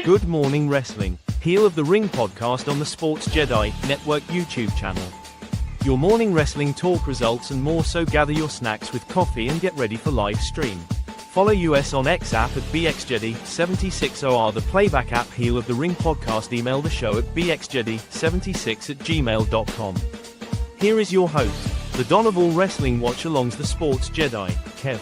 Good Morning Wrestling, Heel of the Ring podcast on the Sports Jedi Network YouTube channel. Your morning wrestling talk results and more, so gather your snacks with coffee and get ready for live stream. Follow us on X app at BXJEDI76OR, the playback app. Heel of the Ring podcast. Email the show at bxjedi76@gmail.com. Here is your host, the Don of all wrestling watch-alongs, the Sports Jedi, Kev.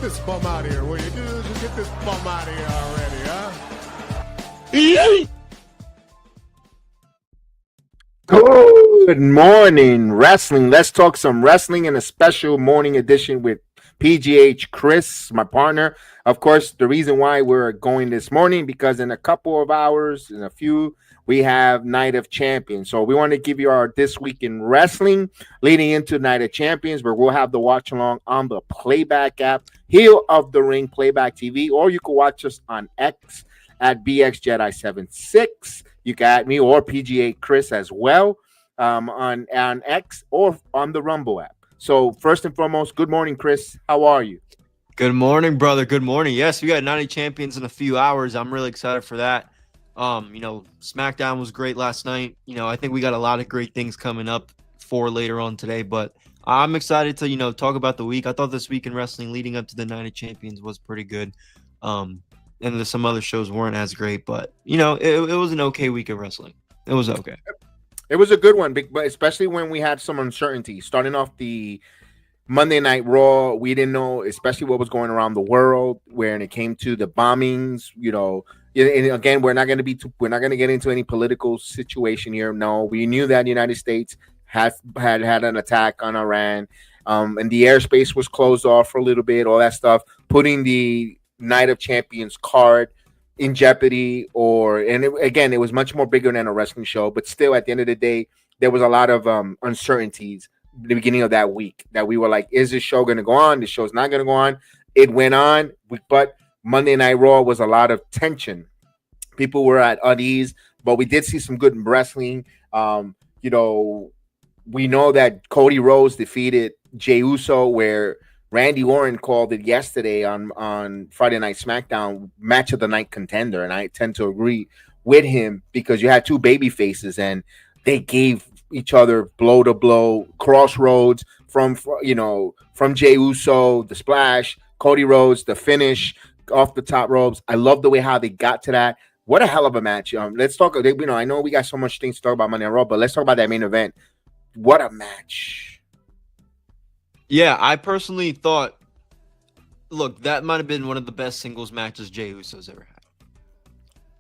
This bum out of here, will you? Just get this bum out of here already, huh? Good morning, wrestling. Let's talk some wrestling in a special morning edition with PGH Chris, my partner. Of course, the reason why we're going this morning, because in a couple of hours, in a few, we have Night of Champions. So we want to give you our This Week in Wrestling leading into Night of Champions, where we'll have the watch along on the playback app, Heel of the Ring Playback TV, or you can watch us on X at BXJedi76. You can add me or PGA Chris as well on X or on the Rumble app. So first and foremost, good morning, Chris. How are you? Good morning, brother. Good morning. Yes, we got 90 champions in a few hours. I'm really excited for that. SmackDown was great last night. I think we got a lot of great things coming up for later on today, but I'm excited to, talk about the week. I thought This Week in Wrestling leading up to the Night of Champions was pretty good. And there's some other shows weren't as great, but it was an okay week of wrestling. It was okay. It was a good one, but especially when we had some uncertainty. Starting off the Monday Night Raw, we didn't know, especially what was going around the world, when it came to the bombings. And again, we're not going to get into any political situation here. No, we knew that the United States had an attack on Iran, and the airspace was closed off for a little bit. All that stuff, putting the Night of Champions card in jeopardy, it was much more bigger than a wrestling show, but still at the end of the day, there was a lot of uncertainties at the beginning of that week that we were like, is this show going to go on? The show's not going to go on. It went on, but Monday Night Raw was a lot of tension. People were at unease, but we did see some good wrestling. We know that Cody Rhodes defeated Jey Uso, where Randy Orton called it yesterday on Friday Night SmackDown match of the night contender, and I tend to agree with him because you had two baby faces and they gave each other blow to blow, crossroads from Jey Uso, the splash, Cody Rhodes, the finish off the top ropes. I love the way how they got to that. What a hell of a match. Let's talk. I know we got so much things to talk about Monday Night Raw, but let's talk about that main event. What a match. Yeah, I personally thought, look, that might have been one of the best singles matches Jey Uso's ever had.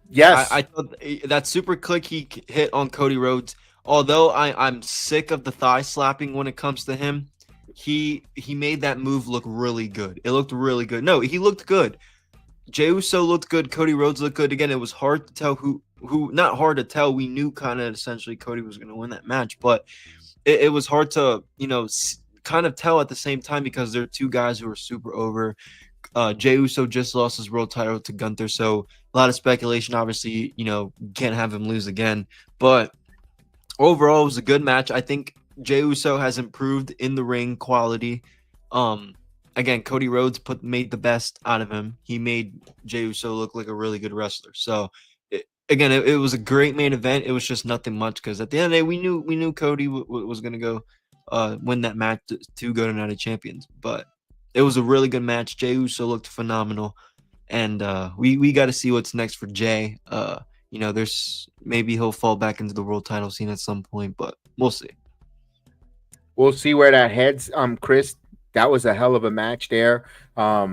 Yes. I thought that super click he hit on Cody Rhodes, although I'm sick of the thigh slapping when it comes to him, he made that move look really good. It looked really good. No, he looked good. Jey Uso looked good. Cody Rhodes looked good. Again, it was hard to tell who not hard to tell. We knew kind of essentially Cody was going to win that match, but it was hard to, kind of tell at the same time because they're two guys who are super over. Jey Uso just lost his world title to Gunther, so a lot of speculation. Obviously, can't have him lose again. But overall, it was a good match. I think Jey Uso has improved in the ring quality. Again, Cody Rhodes made the best out of him. He made Jey Uso look like a really good wrestler. So, it was a great main event. It was just nothing much because at the end of the day, we knew Cody was going to go win that match to go to Night of Champions. But it was a really good match. Jey Uso looked phenomenal, and we got to see what's next for Jey. There's maybe he'll fall back into the world title scene at some point, but we'll see. We'll see where that heads. Chris, that was a hell of a match there. I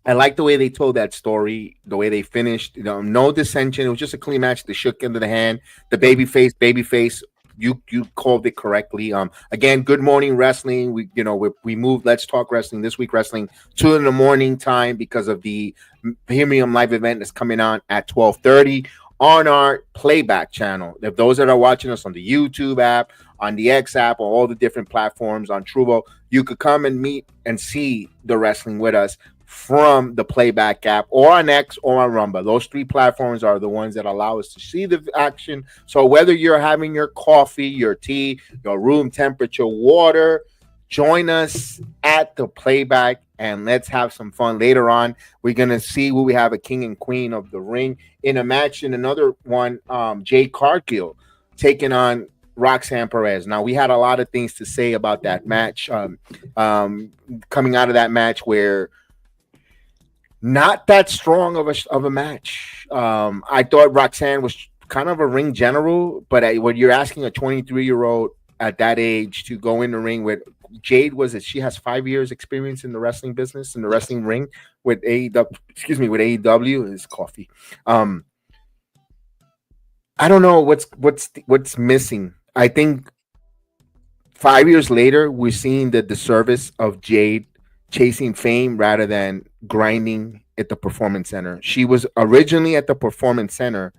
like the way they told that story, the way they finished. No dissension. It was just a clean match. They shook into the hand. The babyface. You called it correctly. Again, Good Morning Wrestling. We moved Let's Talk Wrestling, This Week Wrestling, 2 a.m. time because of the premium live event that's coming on at 12:30. on our playback channel. If those that are watching us on the YouTube app, on the X app, or all the different platforms on Trubo, you could come and meet and see the wrestling with us from the playback app or on X or on Rumba. Those three platforms are the ones that allow us to see the action. So whether you're having your coffee, your tea, your room temperature water, join us at the playback and let's have some fun. Later on, we're going to see who we have, a king and queen of the ring in a match. In another one, Jade Cargill taking on Roxanne Perez. Now, we had a lot of things to say about that match, coming out of that match, where not that strong of a match. I thought Roxanne was kind of a ring general, but when you're asking a 23-year-old at that age to go in the ring with Jade, she has 5 years experience in the wrestling business, in the wrestling ring with AEW, with AEW is coffee. I don't know what's missing. I think 5 years later, we're seeing the disservice of Jade chasing fame rather than grinding at the Performance Center. She was originally at the Performance Center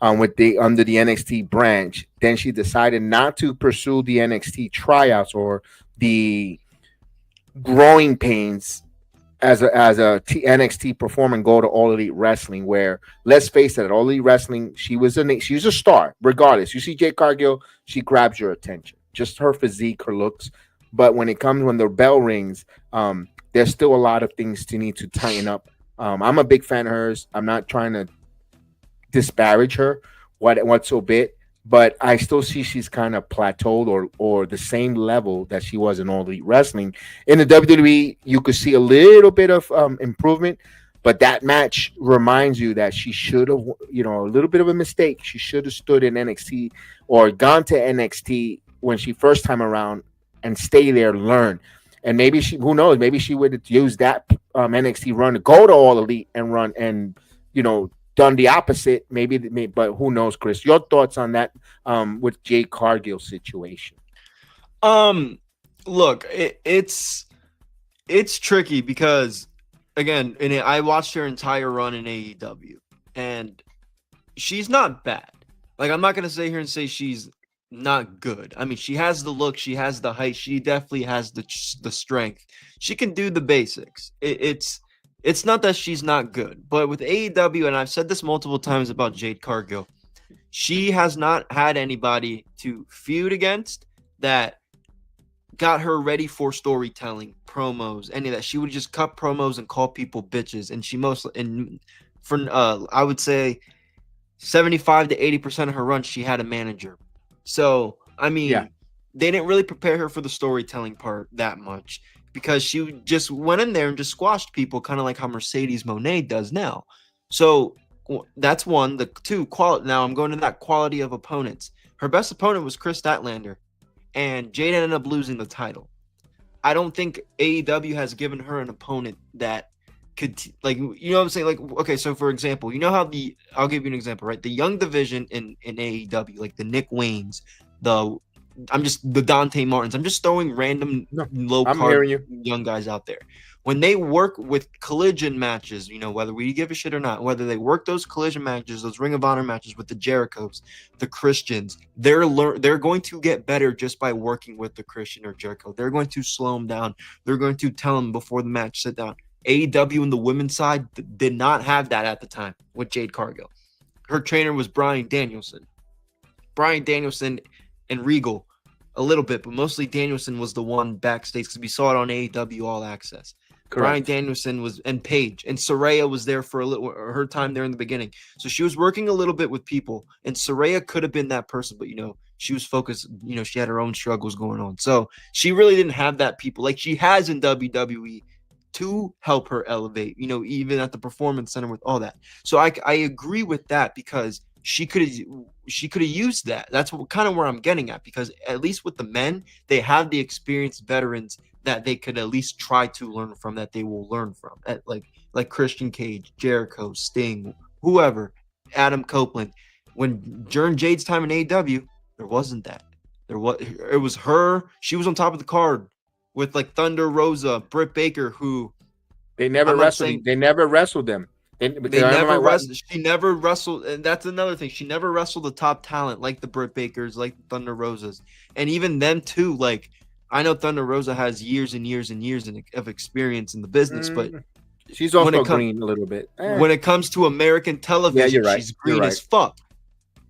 under the NXT branch. Then she decided not to pursue the NXT tryouts or the growing pains as a NXT performer and go to All Elite Wrestling, where, let's face it, at All Elite Wrestling, she was a star. Regardless, you see Jade Cargill, she grabs your attention. Just her physique, her looks. But when the bell rings, there's still a lot of things to need to tighten up. I'm a big fan of hers. I'm not trying to disparage her whatsoever, but I still see she's kind of plateaued or the same level that she was in All Elite Wrestling. In the WWE, you could see a little bit of improvement, but that match reminds you that she should have, a little bit of a mistake. She should have stood in NXT or gone to NXT when she first time around and stay there, learn. And maybe who knows, maybe she would have used that NXT run to go to All Elite and run and, done the opposite, maybe, but who knows, Chris? Your thoughts on that with Jade Cargill's situation? Look, it's tricky because, again, I watched her entire run in AEW, and she's not bad. Like, I'm not gonna sit here and say she's not good. I mean, she has the look, she has the height, she definitely has the strength. She can do the basics. It's not that she's not good, but with AEW, and I've said this multiple times about Jade Cargill, she has not had anybody to feud against that got her ready for storytelling, promos, any of that. She would just cut promos and call people bitches, and I would say 75 to 80% of her run, she had a manager. So, I mean, They didn't really prepare her for the storytelling part that much, because she just went in there and just squashed people, kind of like how Mercedes Moné does now. So that's one. The two, quality. Now I'm going to that quality of opponents. Her best opponent was Chris Statlander, and Jade ended up losing the title. I don't think AEW has given her an opponent that could, like, you know what I'm saying? Like, okay, so for example, you know how I'll give you an example, right? The young division in AEW, like the Nick Waynes, the Dante Martins. I'm just throwing random low-card young guys out there. When they work with collision matches, whether we give a shit or not, whether they work those collision matches, those Ring of Honor matches with the Jerichos, the Christians, they're going to get better just by working with the Christian or Jericho. They're going to slow them down. They're going to tell them before the match, sit down. AEW in the women's side did not have that at the time with Jade Cargill. Her trainer was Bryan Danielson. Bryan Danielson and Regal a little bit, but mostly Danielson was the one backstage, because we saw it on AEW All Access. Correct. Bryan Danielson was, and Paige, and Saraya was there for her time there in the beginning. So she was working a little bit with people, and Saraya could have been that person, but she was focused, she had her own struggles going on. So she really didn't have that people like she has in WWE to help her elevate, even at the Performance Center with all that. So I agree with that, because she could have used that. That's kind of where I'm getting at, because at least with the men, they have the experienced veterans that they could at least try to learn from, that they will learn from, like Christian Cage, Jericho, Sting, whoever, Adam Copeland. During Jade's time in AEW, there wasn't that. It was her. She was on top of the card with like Thunder Rosa, Britt Baker, who they never wrestled. They never wrestled them. They never wrestled. She never wrestled, and that's another thing. She never wrestled the top talent like the Britt Bakers, like Thunder Rosas, and even them too. Like I know Thunder Rosa has years and years and years of experience in the business, but she's also green a little bit. When it comes to American television, you're right. She's green as fuck.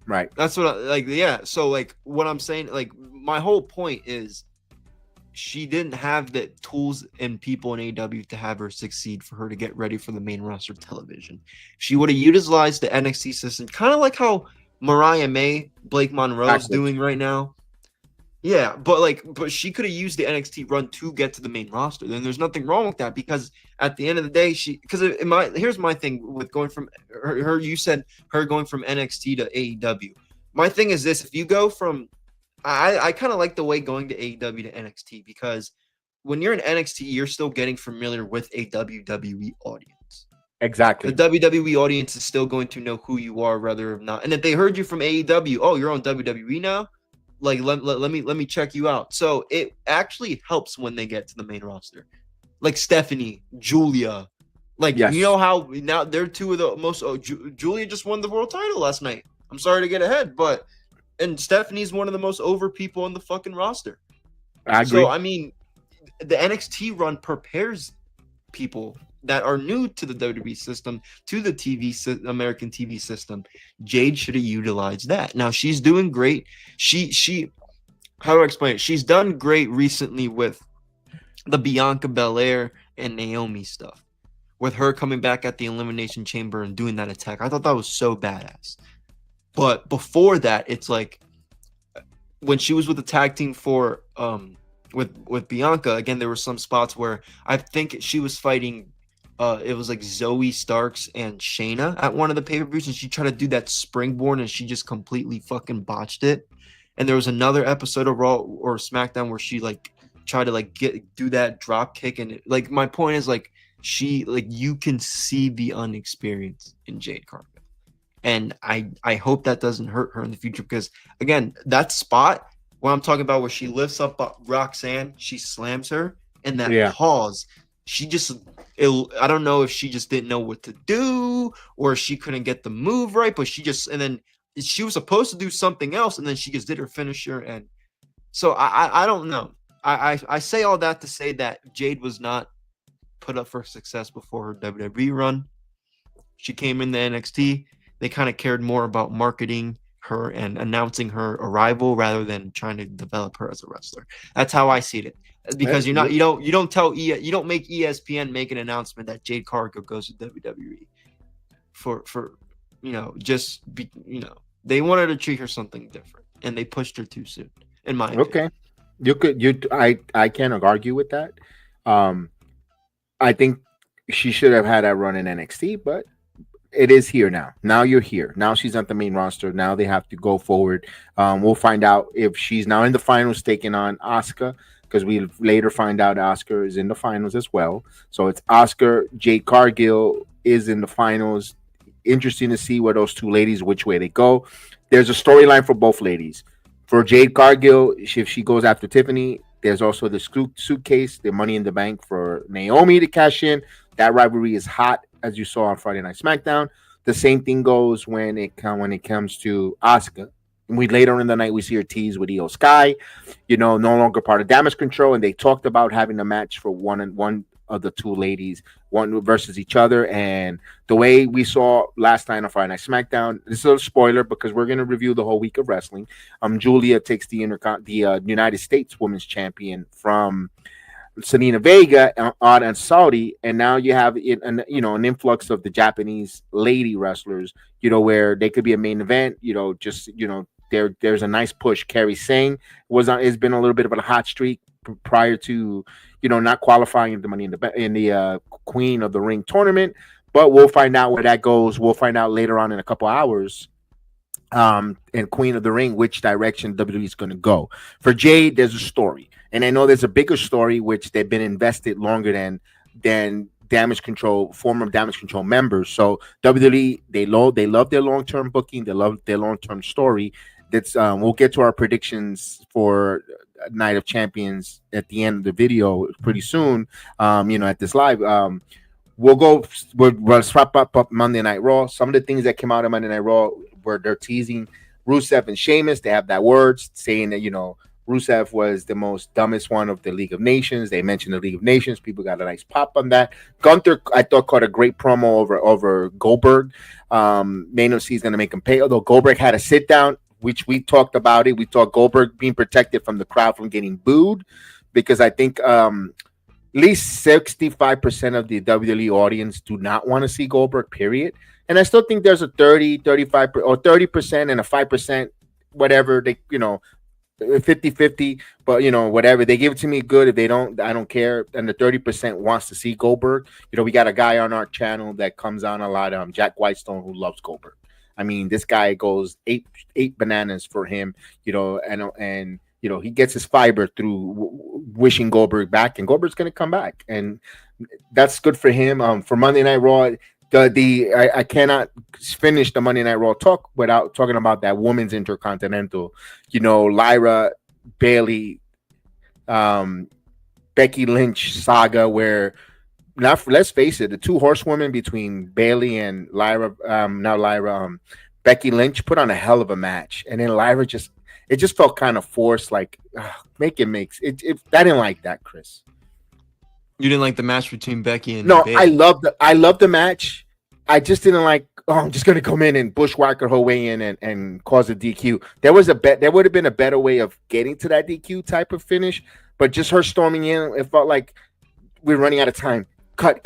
Right. That's what yeah. So like what I'm saying, like my whole point is she didn't have the tools and people in AEW to have her succeed for her to get ready for the main roster television. She would have utilized the NXT system, kind of like how Mariah May, Blake Monroe's doing right now. Yeah, but she could have used the NXT run to get to the main roster. Then there's nothing wrong with that because at the end of the day, here's my thing with going from her. You said her going from NXT to AEW. My thing is this: if you go from I kind of like the way going to AEW to NXT because when you're in NXT, you're still getting familiar with a WWE audience. Exactly. The WWE audience is still going to know who you are, rather or not. And if they heard you from AEW, oh, you're on WWE now. Like let me check you out. So it actually helps when they get to the main roster, like Stephanie, Julia. Like you know how now they're two of the most. Julia just won the world title last night. I'm sorry to get ahead, but. And Stephanie's one of the most over people on the fucking roster. I agree. So, I mean, the NXT run prepares people that are new to the WWE system, to the American TV system. Jade should have utilized that. Now, she's doing great. How do I explain it? She's done great recently with the Bianca Belair and Naomi stuff. With her coming back at the Elimination Chamber and doing that attack. I thought that was so badass. But before that, it's like when she was with the tag team for with Bianca, again, there were some spots where I think she was fighting it was like Zoe Starks and Shayna at one of the pay-per-views, and she tried to do that springboard and she just completely fucking botched it. And there was another episode of Raw or SmackDown where she like tried to like do that drop kick, and like my point is like you can see the unexperience in Jade Cargill. And I hope that doesn't hurt her in the future because, again, that spot, what I'm talking about where she lifts up Roxanne, she slams her, and that pause, I don't know if she just didn't know what to do or she couldn't get the move right, but and then she was supposed to do something else, and then she just did her finisher. And so I don't know. I say all that to say that Jade was not put up for success before her WWE run. She came in the NXT. They kind of cared more about marketing her and announcing her arrival rather than trying to develop her as a wrestler. That's how I see it. Because you don't make ESPN make an announcement that Jade Cargill goes to WWE for they wanted to treat her something different and they pushed her too soon. In my opinion. Okay, I can't argue with that. I think she should have had that run in NXT, but. It is here now. Now you're here. Now she's at the main roster. Now they have to go forward. We'll find out if she's now in the finals taking on Asuka because we later find out Asuka is in the finals as well. So it's Asuka. Jade Cargill is in the finals. Interesting to see where those two ladies, which way they go. There's a storyline for both ladies. For Jade Cargill, if she goes after Tiffany, there's also the suitcase, the Money in the Bank for Naomi to cash in. That rivalry is hot. As you saw on Friday Night SmackDown, the same thing goes when it comes to Asuka. We later in the night we see her tease with Io Sky, no longer part of Damage Control, and they talked about having a match for one of the two ladies, one versus each other. And the way we saw last night on Friday Night SmackDown, this is a spoiler because we're going to review the whole week of wrestling. Julia takes the United States Women's Champion from Selena Vega on Saudi, and now you have an influx of the Japanese lady wrestlers, where they could be a main event, there's a nice push. Kairi Sane has been a little bit of a hot streak prior to, not qualifying in the Money in the Queen of the Ring tournament, but we'll find out where that goes. We'll find out later on in a couple hours. And Queen of the Ring, which direction WWE is going to go. For Jade, there's a story. And I know there's a bigger story, which they've been invested longer than Damage Control, former Damage Control members. So WWE, they love their long-term booking. They love their long-term story. That's we'll get to our predictions for Night of Champions at the end of the video pretty soon. At this live. We'll swap up Monday Night Raw. Some of the things that came out of Monday Night Raw where they're teasing Rusev and Sheamus. They have that words saying that, Rusev was the most dumbest one of the League of Nations. They mentioned the League of Nations. People got a nice pop on that. Gunther, I thought, caught a great promo over Goldberg. N.O.C is going to make him pay. Although Goldberg had a sit down, which we talked about it. We thought Goldberg being protected from the crowd from getting booed, because I think at least 65% of the WWE audience do not want to see Goldberg, period. And I still think there's a 30, 35 or 30% and a 5%, whatever they, 50-50, but whatever. They give it to me, good. If they don't, I don't care. And the 30% wants to see Goldberg. We got a guy on our channel that comes on a lot, Jack Whitestone, who loves Goldberg. I mean, this guy goes eight bananas for him, and he gets his fiber through wishing Goldberg back, and Goldberg's going to come back, and that's good for him. For Monday Night Raw, I cannot finish the Monday Night Raw talk without talking about that women's Intercontinental. Lyra, Bayley, Becky Lynch saga, where let's face it, the two horsewomen between Bayley and Becky Lynch put on a hell of a match, and then Lyra just felt kind of forced. Like, make it makes it. I didn't like that, Chris. You didn't like the match between Becky and No, Bayley? I love the match. I just didn't like. Oh, I'm just gonna come in and bushwhacker her way in and cause a DQ. There would have been a better way of getting to that DQ type of finish, but just her storming in, it felt like we're running out of time. Cut.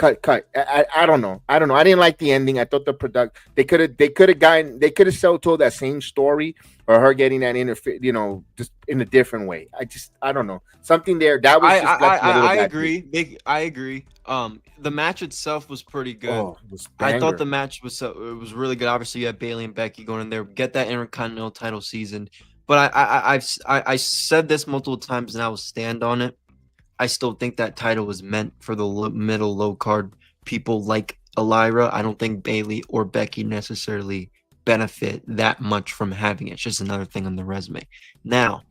I don't know. I didn't like the ending. I thought they could have told that same story, or her getting that just in a different way. I don't know. Something there that was. I agree. I agree. The match itself was pretty good. Oh, I thought the match was really good. Obviously, you had Bayley and Becky going in there, get that Intercontinental title season. But I said this multiple times, and I will stand on it. I still think that title was meant for the middle low card people like Lyra. I don't think Bayley or Becky necessarily benefit that much from having it. It's just another thing on the resume. Now,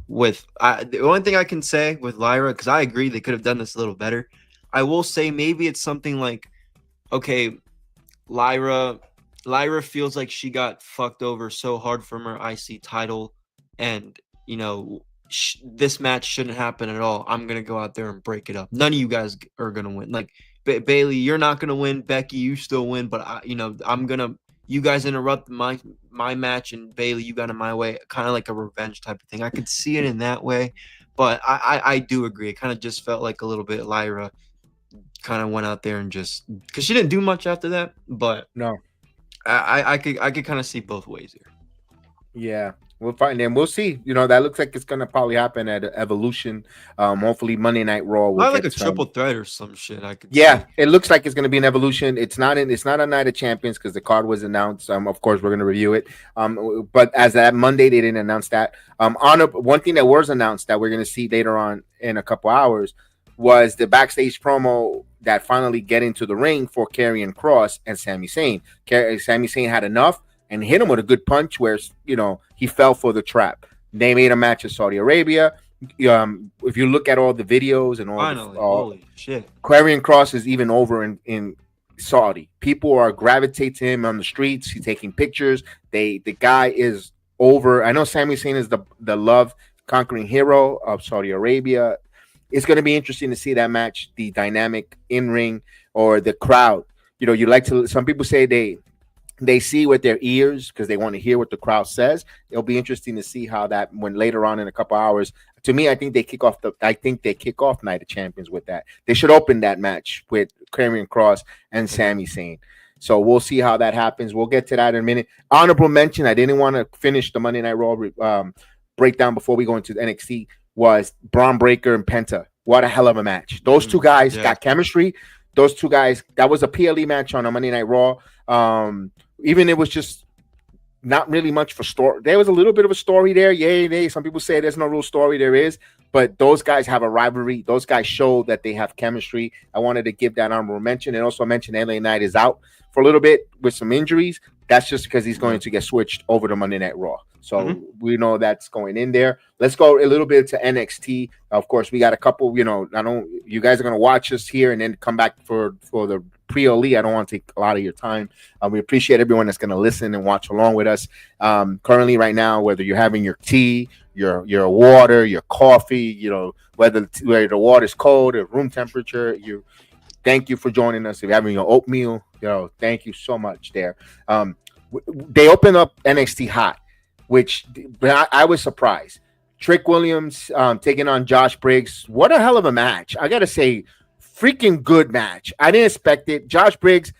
the only thing I can say with Lyra, because I agree they could have done this a little better. I will say maybe it's something like, okay, Lyra feels like she got fucked over so hard from her IC title, and this match shouldn't happen at all. I'm gonna go out there and break it up. None of you guys are gonna win. Like Bayley, you're not gonna win. Becky, you still win. But you guys interrupt my match, and Bayley, you got in my way. Kind of like a revenge type of thing. I could see it in that way, but I do agree. It kind of just felt like a little bit Lyra kind of went out there and just, because she didn't do much after that. But no, I could kind of see both ways here. Yeah. We'll find them. We'll see. That looks like it's gonna probably happen at Evolution. Hopefully Monday Night Raw will like a triple threat or some shit. I could. Yeah, see. It looks like it's gonna be an Evolution. It's not a Night of Champions because the card was announced. Of course we're gonna review it. But as that Monday they didn't announce that. One thing that was announced that we're gonna see later on in a couple hours was the backstage promo that finally get into the ring for Karrion Kross and Sami Zayn. Sami Zayn had enough and hit him with a good punch where, he fell for the trap. They made a match in Saudi Arabia. If you look at all the videos and holy shit, Karrion Kross is even over in Saudi. People are gravitating to him on the streets. He's taking pictures. The guy is over. I know Sami Zayn is the love conquering hero of Saudi Arabia. It's going to be interesting to see that match, the dynamic in ring or the crowd. Some people say they see with their ears because they want to hear what the crowd says. It'll be interesting to see how that, when later on in a couple hours, to me, I think they kick off Night of Champions with that. They should open that match with Karrion Kross and Sami Zayn. So we'll see how that happens. We'll get to that in a minute. Honorable mention, I didn't want to finish the Monday Night Raw breakdown before we go into the NXT, was Braun Breaker and Penta. What a hell of a match. Those two guys got chemistry. Those two guys, that was a PLE match on a Monday Night Raw. Even it was just not really much for story. There was a little bit of a story there. Yay. Some people say there's no real story. There is. But those guys have a rivalry. Those guys show that they have chemistry. I wanted to give that honorable mention. And also mention LA Knight is out for a little bit with some injuries. That's just because he's going to get switched over to Monday Night Raw. So we know that's going in there. Let's go a little bit to NXT. Of course, we got a couple, you guys are going to watch us here and then come back for the PLE. I don't want to take a lot of your time. We appreciate everyone that's going to listen and watch along with us. Currently, right now, whether you're having your tea, your water, your coffee, whether the water's cold or room temperature, thank you for joining us. If you're having your oatmeal, thank you so much there. They opened up NXT Hot, which I was surprised. Trick Williams taking on Josh Briggs. What a hell of a match. I got to say, freaking good match. I didn't expect it. Josh Briggs,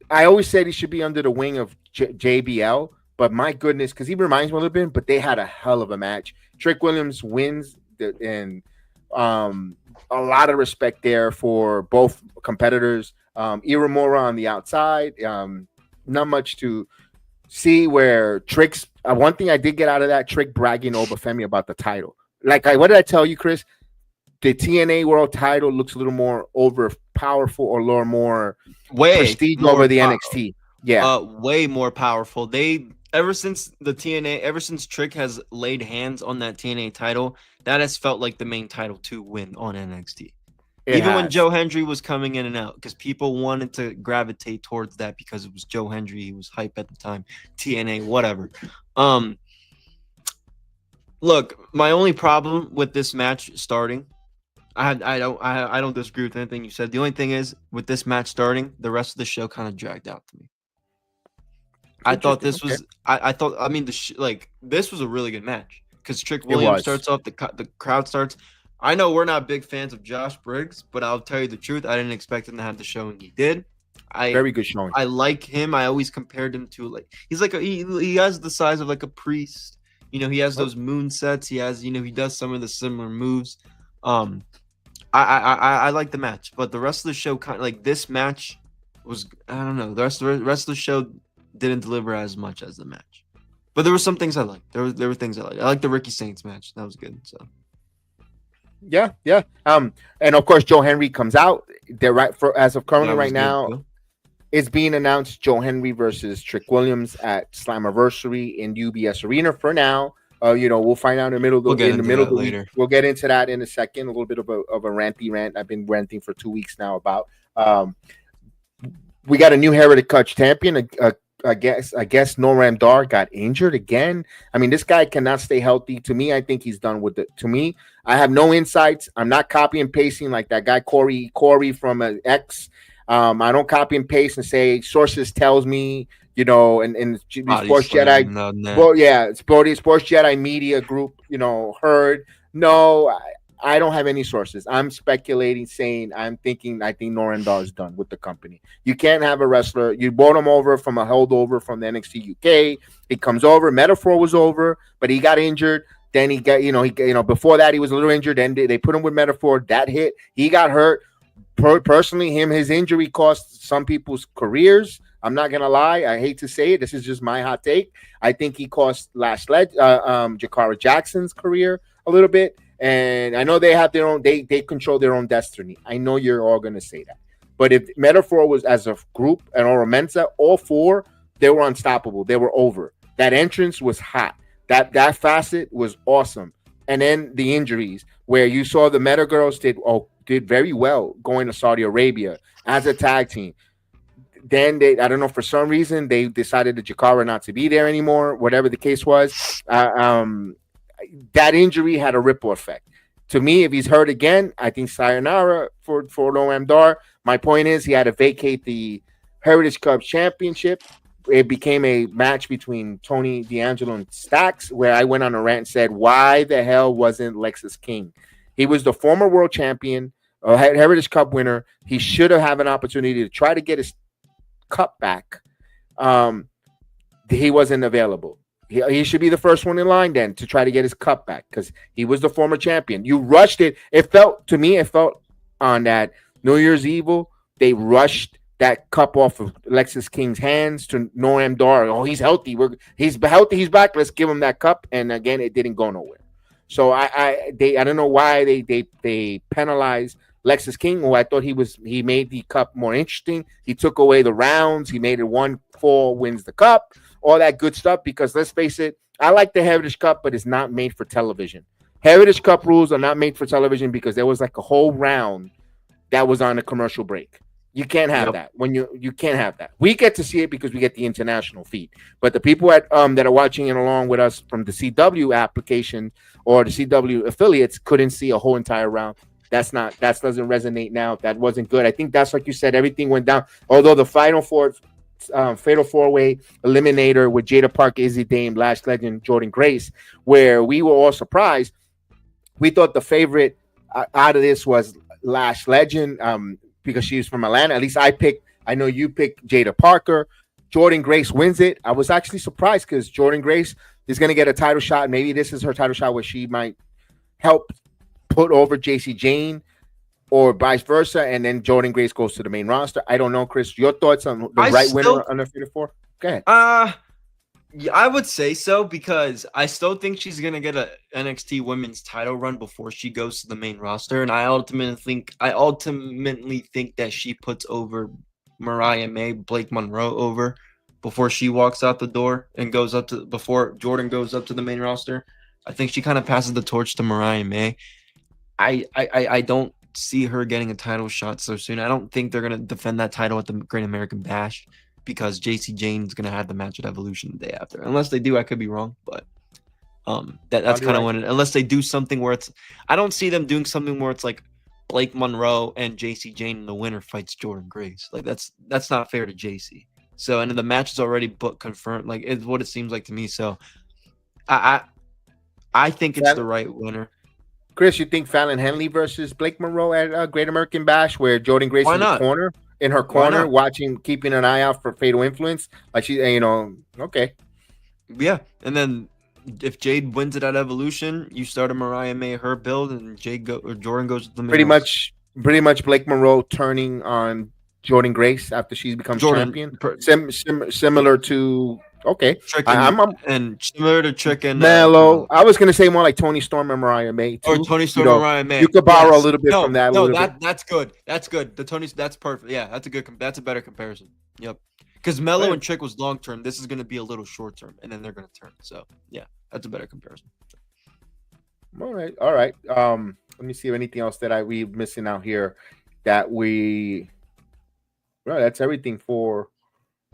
I always said he should be under the wing of JBL, but my goodness, because he reminds me a little bit, but they had a hell of a match. Trick Williams wins, and a lot of respect there for both competitors. Iramura on the outside. Not much to see where Trick's one thing I did get out of that, Trick bragging over Femi about the title. What did I tell you, Chris? The TNA World title looks a little more powerful or a little more prestige over the NXT. Yeah, way more powerful. Ever since Trick has laid hands on that TNA title, that has felt like the main title to win on NXT. Even when Joe Hendry was coming in and out, because people wanted to gravitate towards that because it was Joe Hendry. He was hype at the time. TNA, whatever. Look, my only problem with this match starting, I don't disagree with anything you said. The only thing is, with this match starting, the rest of the show kind of dragged out to me. I thought this was, this was a really good match because Trick Williams starts off, the crowd starts. I know we're not big fans of Josh Briggs, but I'll tell you the truth. I didn't expect him to have the showing he did. Very good showing. I like him. I always compared him to he's like he has the size of like a priest. He has those moon sets. He has he does some of the similar moves. I like the match, but the rest of the show kind of this match was, I don't know. The rest of the show didn't deliver as much as the match, but there were some things I liked. There were things I liked. I liked the Ricky Saints match. That was good. So. Yeah. And of course, Joe Henry comes out. They're as of currently right now, good. It's being announced Joe Henry versus Trick Williams at Slammiversary in UBS Arena for now. We'll find out in the middle of the week. We'll get into that in a second. A little bit of a ranty rant. I've been ranting for 2 weeks now about. We got a new Heritage Cup champion. I guess Noram Dar got injured again. I mean, this guy cannot stay healthy. To me, I think he's done with it. To me, I have no insights. I'm not copy and pasting like that guy Corey from X. I don't copy and paste and say sources tells me, and Sports Jedi. Well, yeah, Sports Jedi Media Group, heard. No, I don't have any sources. I'm speculating, saying I think Norendar is done with the company. You can't have a wrestler. You brought him over from a holdover from the NXT UK. He comes over. Metaphor was over, but he got injured. Then he got, before that he was a little injured. Then they put him with Metaphor. That hit. He got hurt. Personally, his injury cost some people's careers. I'm not gonna lie. I hate to say it. This is just my hot take. I think he cost Jakara Jackson's career a little bit. And I know they have their own, they control their own destiny. I know you're all going to say that. But if Metaphor was as a group and Oro Mensa, all four, they were unstoppable. They were over. That entrance was hot. That facet was awesome. And then the injuries, where you saw the Meta Girls did very well going to Saudi Arabia as a tag team. Then I don't know, for some reason, they decided the Jakara not to be there anymore, whatever the case was. That injury had a ripple effect. To me, if he's hurt again, I think sayonara for Noam Dar. My point is he had to vacate the Heritage Cup Championship. It became a match between Tony D'Angelo and Stax, where I went on a rant and said, why the hell wasn't Lexus King? He was the former world champion, Heritage Cup winner. He should have had an opportunity to try to get his cup back. He wasn't available. He should be the first one in line then to try to get his cup back because he was the former champion. You rushed it. It felt on that New Year's Evil, they rushed that cup off of Lexus King's hands to Noam Dar. Oh, he's healthy. He's healthy. He's back. Let's give him that cup. And again, it didn't go nowhere. So I don't know why they penalized Lexus King, who I thought he made the cup more interesting. He took away the rounds. He made it 1-4 wins the cup. All that good stuff, because let's face it, I like the Heritage Cup, but it's not made for television. Heritage Cup rules are not made for television because there was like a whole round that was on a commercial break. You can't have Yep. that when you can't have that. We get to see it because we get the international feed, but the people at that are watching it along with us from the CW application or the CW affiliates couldn't see a whole entire round. That doesn't resonate now. That wasn't good. I think that's like you said. Everything went down. Although the fatal four-way eliminator with Jada Parker, Izzy Dame, Lash Legend, Jordan Grace, where we were all surprised. We thought the favorite out of this was Lash Legend. Because she's from Atlanta. At least I know you picked Jada Parker. Jordan Grace wins it. I was actually surprised because Jordan Grace is going to get a title shot. Maybe this is her title shot where she might help put over JC Jane or vice versa. And then Jordan Grace goes to the main roster. I don't know, Chris. Your thoughts on the winner on the Fatal 4? Go ahead. Yeah, I would say so because I still think she's gonna get a NXT Women's title run before she goes to the main roster, and I ultimately think that she puts over Mariah May, Blake Monroe over before she walks out the door and before Jordan goes up to the main roster. I think she kind of passes the torch to Mariah May. I don't see her getting a title shot so soon. I don't think they're gonna defend that title at the Great American Bash, because JC Jane's gonna have the match at Evolution the day after. Unless they do, I could be wrong, but that's kind of unless they do something where I don't see them doing something where it's like Blake Monroe and JC Jane and the winner fights Jordan Grace. Like that's not fair to JC. So and the match is already confirmed. Like it's what it seems like to me. So I think it's the right winner. Chris, you think Fallon Henley versus Blake Monroe at Great American Bash, where Jordan Grace in her corner, keeping an eye out for Fatal Influence, like she, okay, yeah. And then if Jade wins it at Evolution, you start a Mariah May her build, and Jordan goes to the main pretty much Blake Monroe turning on Jordan Grace after she's become champion, similar to. Okay, and similar to Trick and Mello. I was gonna say more like Tony Storm and Mariah May. Too. Or Tony Storm and Mariah May. You could borrow a little bit from that. That's good. That's good. That's perfect. Yeah, that's a better comparison. Yep. Because Mello and Trick was long term. This is gonna be a little short term, and then they're gonna turn. So yeah, that's a better comparison. All right. Let me see if anything else that we're missing out here. That's everything for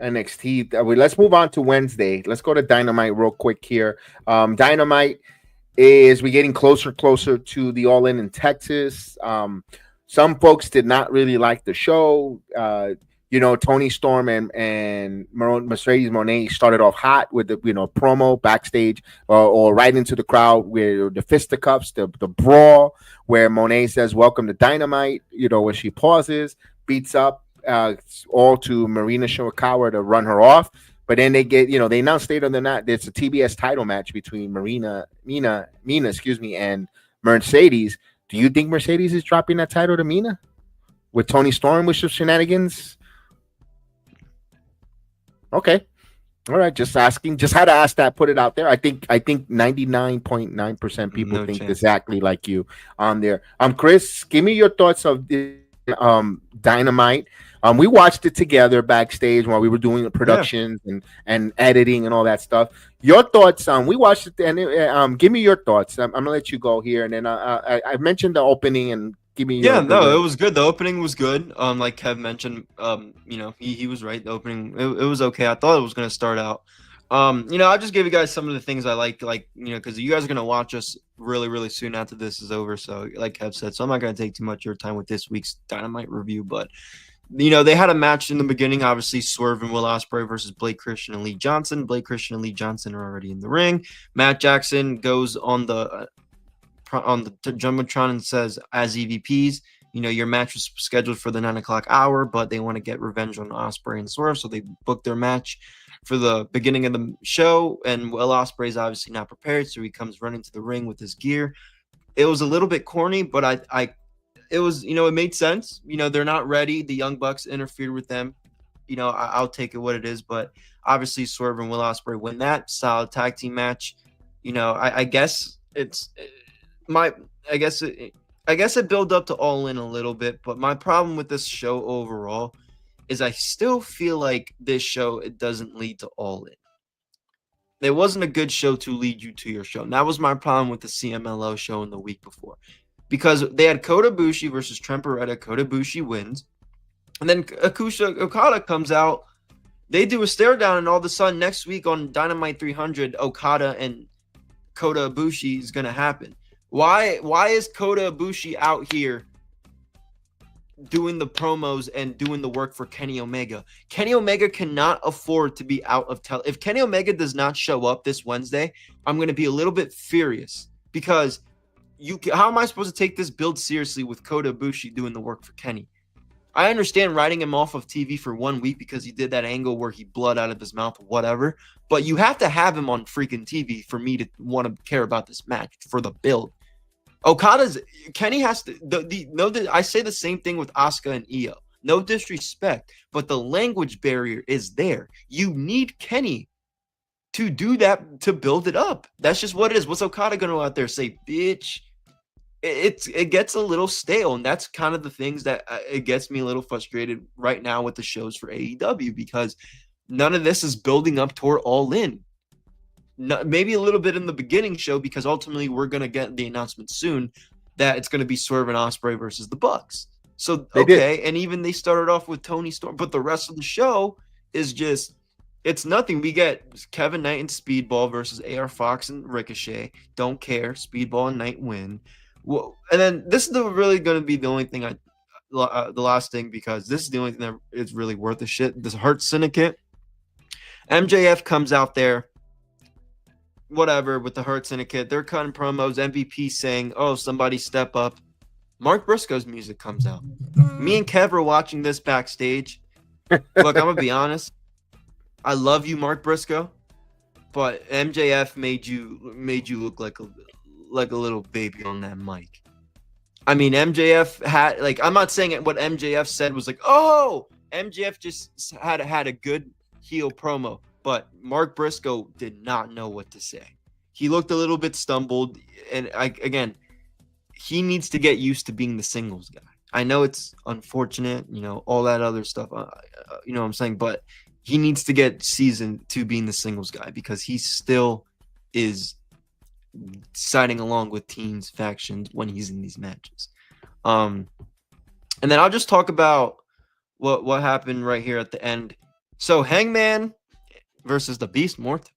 NXT. Let's move on to Wednesday. Let's go to Dynamite real quick here. Dynamite is we're getting closer to the All In Texas. Some folks did not really like the show. Tony Storm and Mercedes Moné started off hot with the promo backstage or right into the crowd with the fisticuffs, the brawl where Moné says "Welcome to Dynamite." When she pauses, beats up all to Marina Shimokawa to run her off, but then they get they announced later than that it's a TBS title match between Mina, and Mercedes. Do you think Mercedes is dropping that title to Mina with Tony Storm with some shenanigans? Okay, all right. Just asking. Just had to ask that. Put it out there. I think 99.9% people think exactly like you on there. Chris, give me your thoughts of the Dynamite. We watched it together backstage while we were doing the productions and editing and all that stuff. Your thoughts? We watched it, and give me your thoughts. I'm gonna let you go here, and then I mentioned the opening, and give me. It was good. The opening was good. Like Kev mentioned, he was right. The opening it was okay. I thought it was gonna start out. I'll just give you guys some of the things I like, because you guys are gonna watch us really, really soon after this is over. So, like Kev said, so I'm not gonna take too much of your time with this week's Dynamite review, but. They had a match in the beginning, obviously Swerve and Will Ospreay versus Blake Christian and Lee Johnson. Blake Christian and Lee Johnson are already in the ring. Matt Jackson goes on the Jumbotron and says, as EVPs, your match was scheduled for the 9:00 hour, but they want to get revenge on Ospreay and Swerve, so they booked their match for the beginning of the show. And Will Ospreay is obviously not prepared, so he comes running to the ring with his gear. It was a little bit corny, but it was, it made sense. They're not ready. The Young Bucks interfered with them. I'll take it what it is. But obviously, Swerve and Will Ospreay win that solid tag team match. I guess it built up to All In a little bit. But my problem with this show overall is I still feel like this show, it doesn't lead to All In. It wasn't a good show to lead you to your show. And that was my problem with the CMLL show in the week before. Because they had Kota Ibushi versus Trent Beretta. Kota Ibushi wins. And then Okada comes out. They do a stare down, and all of a sudden next week on Dynamite 300, Okada and Kota Ibushi is going to happen. Why is Kota Ibushi out here doing the promos and doing the work for Kenny Omega? Kenny Omega cannot afford to be out of If Kenny Omega does not show up this Wednesday, I'm going to be a little bit furious, because how am I supposed to take this build seriously with Kota Ibushi doing the work for Kenny? I understand writing him off of TV for 1 week because he did that angle where he blood out of his mouth, whatever. But you have to have him on freaking TV for me to want to care about this match for the build. Kenny has to. I say the same thing with Asuka and Io. No disrespect, but the language barrier is there. You need Kenny to do that, to build it up. That's just what it is. What's Okada going to go out there say, bitch? It gets a little stale, and that's kind of the things that it gets me a little frustrated right now with the shows for AEW, because none of this is building up toward All In. Maybe a little bit in the beginning show, because ultimately we're going to get the announcement soon that it's going to be Swerve and Ospreay versus the Bucks. So, okay, and even they started off with Tony Storm, but the rest of the show is just, it's nothing. We get Kevin Knight and Speedball versus AR Fox and Ricochet. Don't care. Speedball and Knight win. Well, and then this is really going to be the only thing the last thing, because this is the only thing that is really worth the shit. This Hurt Syndicate. MJF comes out there, whatever, with the Hurt Syndicate. They're cutting promos. MVP saying, "Oh, somebody step up." Mark Briscoe's music comes out. Me and Kev are watching this backstage. Look, I'm gonna be honest. I love you, Mark Briscoe, but MJF made you look like a little baby on that mic. I mean, MJF had, like, I'm not saying what MJF said was like, oh, MJF just had a good heel promo, but Mark Briscoe did not know what to say. He looked a little bit stumbled, and again, he needs to get used to being the singles guy. I know it's unfortunate, all that other stuff, you know what I'm saying, but he needs to get seasoned to being the singles guy, because he still is siding along with teams factions when he's in these matches. And then I'll just talk about what happened right here at the end. So Hangman versus the Beast Mortos.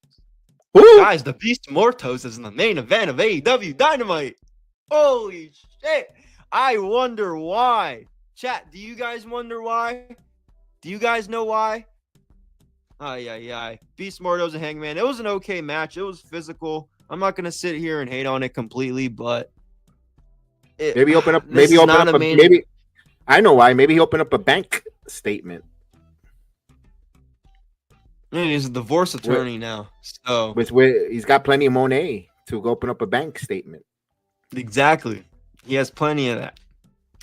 Woo! Guys, the Beast Mortos is in the main event of AEW Dynamite. Holy shit. I wonder why. Chat, do you guys wonder why? Do you guys know why? Beast Mortos and Hangman. It was an okay match. It was physical. I'm not gonna sit here and hate on it completely, but maybe I know why. Maybe he opened up a bank statement. He's a divorce attorney now, so he's got plenty of money to go open up a bank statement. Exactly, he has plenty of that.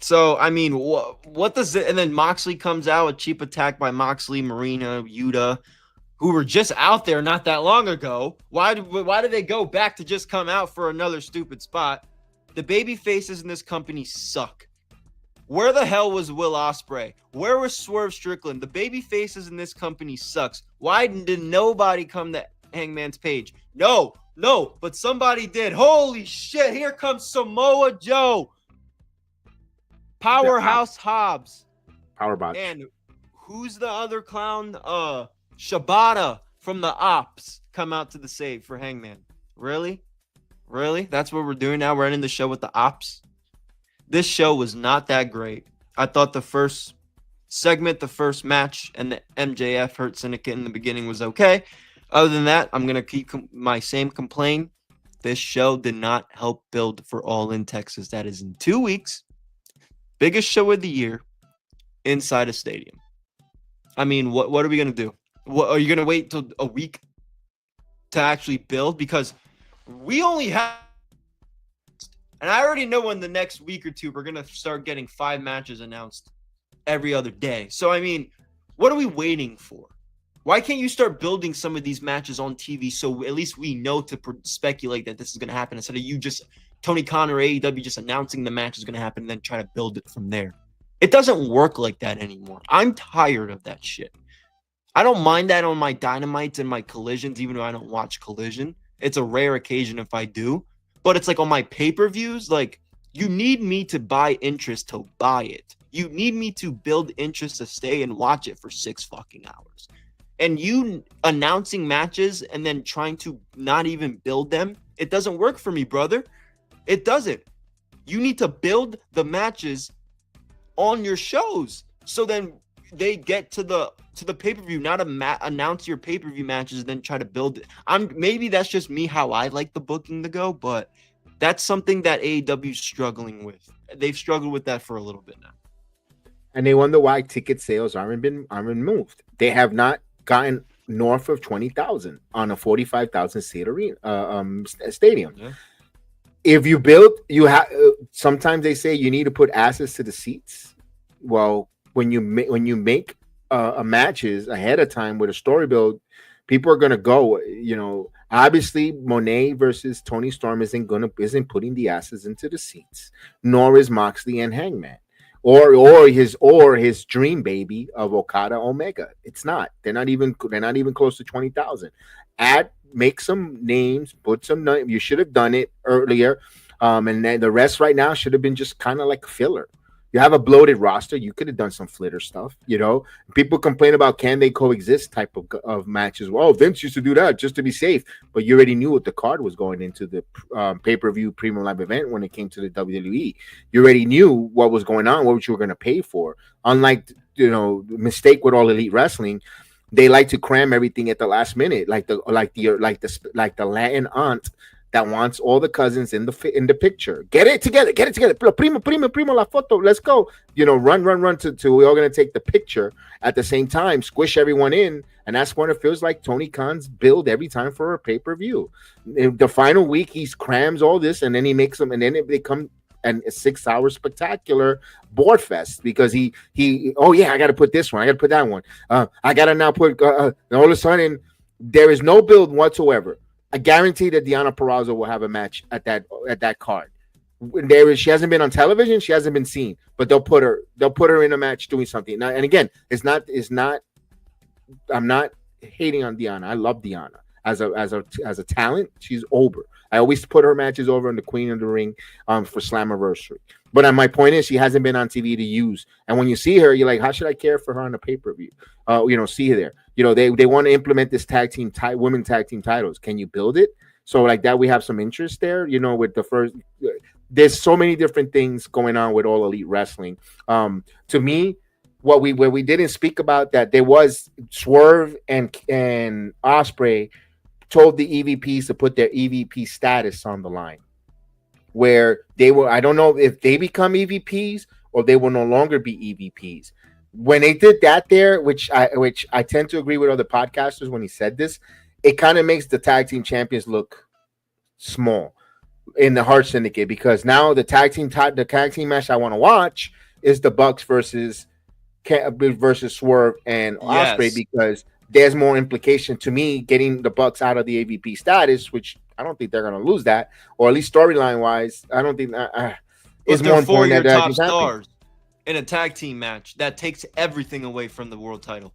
So I mean, what does it? And then Moxley comes out, a cheap attack by Moxley, Marina, Yuta, who were just out there not that long ago. Why do they go back to just come out for another stupid spot? The baby faces in this company suck. Where the hell was Will Ospreay? Where was Swerve Strickland? The baby faces in this company sucks. Why did nobody come to Hangman's page? No, but somebody did. Holy shit, here comes Samoa Joe. Powerhouse Hobbs. Powerbotch. And who's the other clown? Shibata from the Ops come out to the save for Hangman. Really? That's what we're doing now? We're ending the show with the Ops? This show was not that great. I thought the first segment, the first match, and the MJF Hurt Syndicate in the beginning was okay. Other than that, I'm going to keep my same complaint. This show did not help build for All In Texas. That is in 2 weeks. Biggest show of the year inside a stadium. I mean, what are we going to do? What, are you going to wait till a week to actually build? Because we only have... And I already know in the next week or two, we're going to start getting 5 matches announced every other day. So, I mean, what are we waiting for? Why can't you start building some of these matches on TV so at least we know to speculate that this is going to happen, instead of you just, Tony Khan or AEW, just announcing the match is going to happen and then try to build it from there? It doesn't work like that anymore. I'm tired of that shit. I don't mind that on my Dynamites and my Collisions, even though I don't watch Collision. It's a rare occasion if I do. But it's like on my pay-per-views, like, you need me to buy interest to buy it. You need me to build interest to stay and watch it for 6 fucking hours. And you announcing matches and then trying to not even build them, it doesn't work for me, brother. It doesn't. You need to build the matches on your shows so then they get to the pay-per-view, not announce your pay-per-view matches and then try to build it. Maybe that's just me how I like the booking to go, but that's something that AEW is struggling with. They've struggled with that for a little bit now. And they wonder why ticket sales aren't moved. They have not gotten north of 20,000 on a 45,000 seat arena stadium. Yeah. If you build, you have. Sometimes they say you need to put assets to the seats. Well, when you make matches ahead of time with a story build, people are gonna go. You know, obviously, Monet versus Tony Storm isn't putting the assets into the seats, nor is Moxley and Hangman, or his dream baby of Okada Omega. It's not. They're not even close to 20,000. Make some names, put some names. You should have done it earlier. And then the rest right now should have been just kind of like filler. You have a bloated roster. You could have done some flitter stuff, you know. People complain about can they coexist type of matches. Well, Vince used to do that just to be safe, but you already knew what the card was going into the pay-per-view premium live event when it came to the WWE. You already knew what was going on, what you were going to pay for. Unlike, you know, mistake with All Elite Wrestling, they like to cram everything at the last minute, like the Latin aunt that wants all the cousins in the picture. Get it together. Primo, la foto. Let's go. You know, run to we're all gonna take the picture at the same time, squish everyone in, and that's what it feels like Tony Khan's build every time for a pay-per-view. The final week, he crams all this, and then he makes them, and then it becomes a 6-hour spectacular board fest because he oh yeah, I got to put this one, I got to put that one, I got to now put and all of a sudden there is no build whatsoever. I guarantee that Deonna Purrazzo will have a match at that card. She hasn't been on television, she hasn't been seen, but they'll put her in a match doing something. Now, and again, it's not I'm not hating on Deonna. I love Deonna as a talent. She's over. I always put her matches over in the Queen of the Ring for Slammiversary. But my point is, she hasn't been on TV to use. And when you see her, you're like, how should I care for her on a pay-per-view? You know, see her there. You know, they want to implement this women tag team titles. Can you build it? So like that, we have some interest there. You know, with the first, there's so many different things going on with All Elite Wrestling. To me, where we didn't speak about that, there was Swerve and Ospreay told the EVPs to put their EVP status on the line, where they were. I don't know if they become EVPs or they will no longer be EVPs. When they did that there, which I tend to agree with other podcasters when he said this, it kind of makes the tag team champions look small in the Hart Syndicate, because now the tag team match I want to watch is the Bucks versus Swerve and Ospreay, because there's more implication to me getting the Bucks out of the AVP status, which I don't think they're going to lose that, or at least storyline wise, I don't think is more important than top stars in a tag team match. That takes everything away from the world title.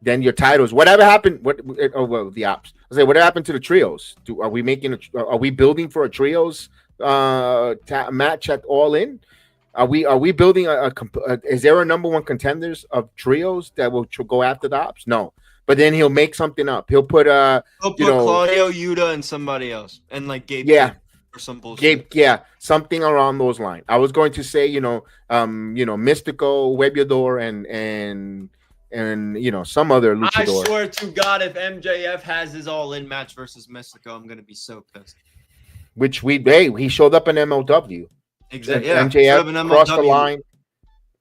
Then your titles, whatever happened, the ops. I say, what happened to the trios? Are we building for a trios match at All In? Are we building is there a number one contenders of trios that will go after the ops? No, but then he'll make something up. He'll put Claudio, Yuta, and somebody else, and like Gabe, or some bullshit. Gabe, something around those lines. I was going to say, Mystico, Webador, and some other luchador. I swear to God, if MJF has his All-In match versus Mystico, I'm gonna be so pissed. Which he showed up in MLW. Exactly. Yeah. MJF crossed the line.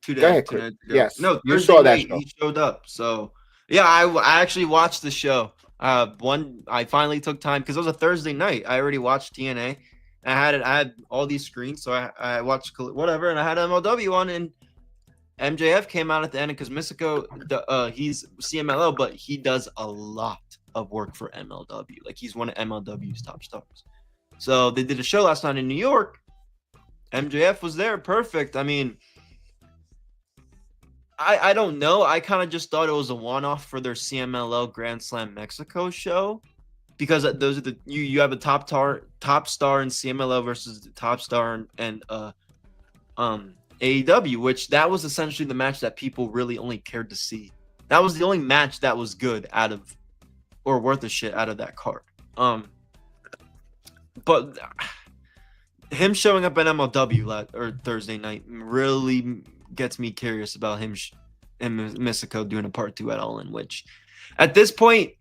2 days. Yes. No, you saw that show. He showed up. So yeah, I actually watched the show. I finally took time because it was a Thursday night. I already watched TNA. I had all these screens, so I watched whatever, and I had MLW on, and MJF came out at the end because Mystico, he's CMLL, but he does a lot of work for MLW. Like, he's one of MLW's top stars. So they did a show last night in New York. MJF was there. Perfect. I mean, I don't know. I kind of just thought it was a one-off for their CMLL Grand Slam Mexico show, because those are you have a top star in CMLL versus the top star and AEW, which that was essentially the match that people really only cared to see. That was the only match that was good out of, or worth a shit out of that card. But him showing up at MLW or Thursday night really gets me curious about him and Mystico doing a part 2 at All In, which at this point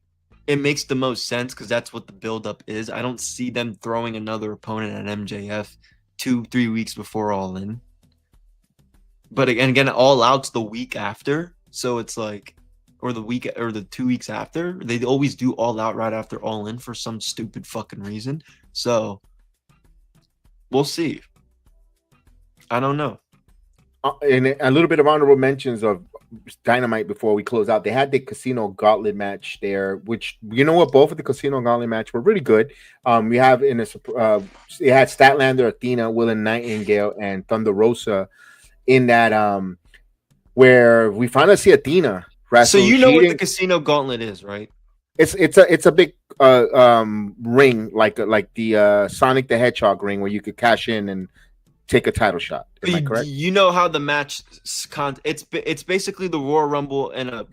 it makes the most sense because that's what the buildup is. I don't see them throwing another opponent at MJF 2-3 weeks before All In. But again, All Out's the week after, so it's like, or the 2 weeks after. They always do All Out right after All In for some stupid fucking reason. So we'll see. I don't know. And a little bit of honorable mentions of Dynamite before we close out. They had the Casino Gauntlet match there, which, you know what, both of the Casino Gauntlet match were really good. We have it had Statlander, Athena, Will Nightingale, and Thunder Rosa in that where we finally see Athena wrestle. So you know what the Casino Gauntlet is, right? It's a big ring like the Sonic the Hedgehog ring where you could cash in and take a title shot. Am I correct? You know how the match it's basically the Royal Rumble and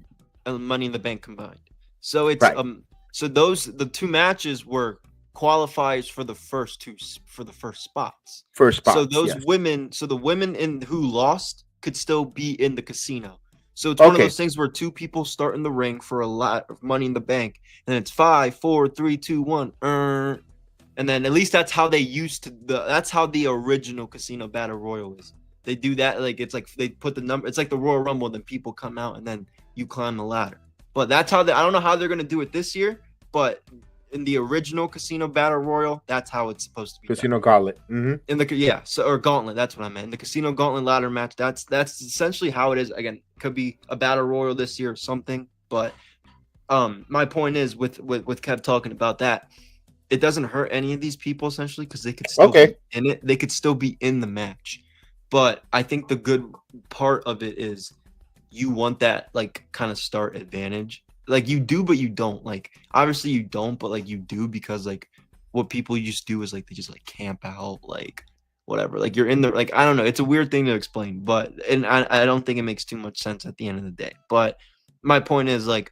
a Money in the Bank combined. So it's right. So the 2 matches were qualifiers for the first spots. So those women, the women who lost could still be in the casino. So it's one of those things where 2 people start in the ring for a lot of Money in the Bank, and it's 5, 4, 3, 2, 1. And then at least that's how they used to. That's how the original Casino Battle Royal is. They do that it's like they put the number. It's like the Royal Rumble, and then people come out, and then you climb the ladder. But that's how I don't know how they're gonna do it this year. But in the original Casino Battle Royal, that's how it's supposed to be. Casino Gauntlet. Mm-hmm. In the or Gauntlet. That's what I meant. In the Casino Gauntlet ladder match. That's essentially how it is. Again, could be a Battle Royal this year or something. But my point is with Kev talking about that. It doesn't hurt any of these people essentially because they could still be in it. They could still be in the match. But I think the good part of it is you want that like kind of start advantage. Like you do, but you don't. Like obviously you don't, but like you do because like what people just do is like they just like camp out, like whatever. Like you're in the like I don't know. It's a weird thing to explain, but I don't think it makes too much sense at the end of the day. But my point is like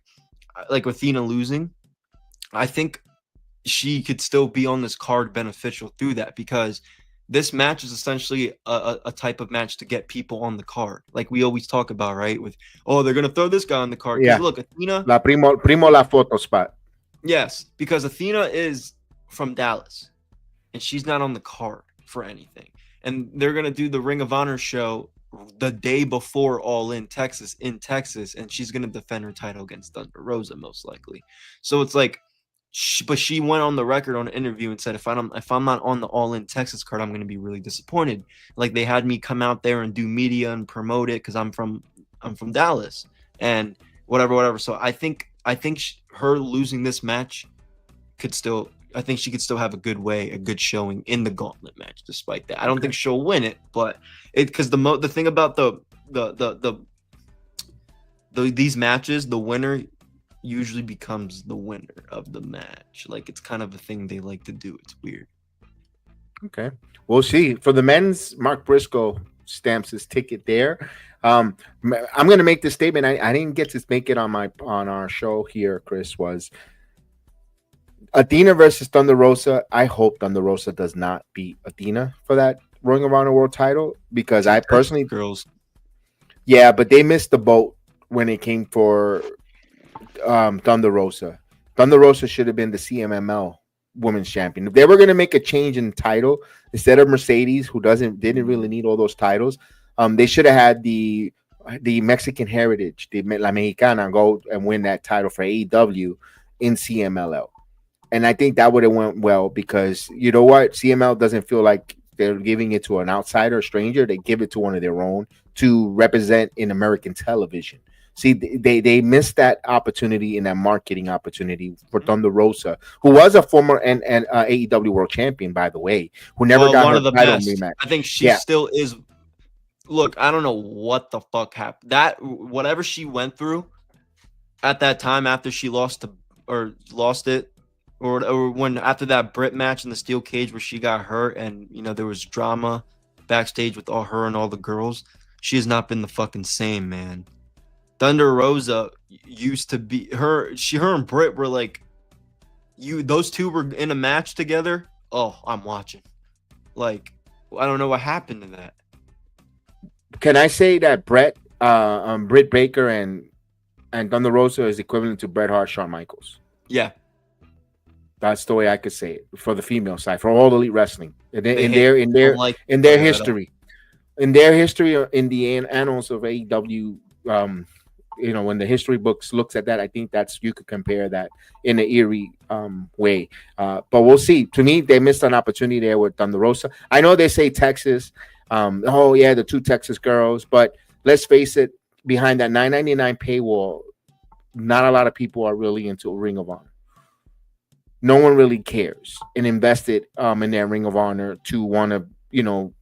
Athena losing, I think she could still be on this card beneficial through that because this match is essentially a type of match to get people on the card. Like we always talk about, right? With, they're going to throw this guy on the card. Yeah. Look, Athena. Primo la foto spot. Yes, because Athena is from Dallas and she's not on the card for anything. And they're going to do the Ring of Honor show the day before All In Texas, and she's going to defend her title against Thunder Rosa most likely. So it's like, but she went on the record on an interview and said, if I'm not on the All In Texas card, I'm going to be really disappointed. Like they had me come out there and do media and promote it because I'm from Dallas and whatever. So I think her losing this match I think she could still have a good showing in the gauntlet match. Despite that, I don't think she'll win it, but because the thing about these matches, the winner usually becomes the winner of the match. Like it's kind of a thing they like to do. It's weird. Okay, we'll see. For the men's, Mark Briscoe stamps his ticket there. I'm going to make this statement. I didn't get to make it on our show here. Chris, was Athena versus Thunder Rosa. I hope Thunder Rosa does not beat Athena for that Ring of Honor World title because I personally yeah, but they missed the boat when it came for Thunder Rosa. Thunder Rosa should have been the CMML Women's Champion. If they were going to make a change in title instead of Mercedes, who didn't really need all those titles, they should have had the Mexican Heritage, La Mexicana, go and win that title for AEW in CMLL. And I think that would have went well because you know what, CML doesn't feel like they're giving it to an outsider, a stranger. They give it to one of their own to represent in American television. See, they missed that opportunity and that marketing opportunity for Thunder Rosa, who was a former AEW World Champion, by the way, who never got her title rematch. I think she still is. Look, I don't know what the fuck happened. That whatever she went through at that time after she lost it, or when after that Brit match in the steel cage where she got hurt and there was drama backstage with all her and all the girls, she has not been the fucking same, man. Thunder Rosa used to be her and Britt were like those two were in a match together. Oh, I'm watching. Like, I don't know what happened to that. Can I say that Britt Baker and Thunder Rosa is equivalent to Bret Hart, Shawn Michaels? Yeah. That's the way I could say it for the female side, for all Elite Wrestling, in their history, in the annals of AEW. When the history books looks at that, I think you could compare that in an eerie way. But we'll see. To me, they missed an opportunity there with Thunder Rosa. I know they say Texas. The two Texas girls, but let's face it, behind that $9.99 paywall, not a lot of people are really into Ring of Honor. No one really cares and invested in their Ring of Honor to want to,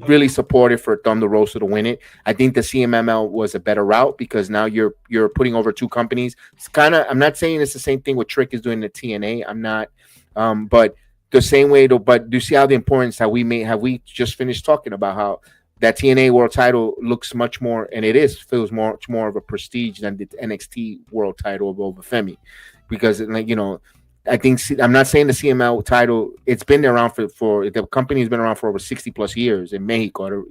really support it for Thunder Rosa to win it. I think the CMML was a better route because now you're putting over two companies. It's I'm not saying it's the same thing what Trick is doing to TNA. I'm not, but the same way. But do you see how the importance have we just finished talking about how that TNA World Title looks much more, and feels much more of a prestige than the NXT World Title over Femi, because I think I'm not saying the CML title. It's been around for the company's been around for over 60 plus years in Mexico.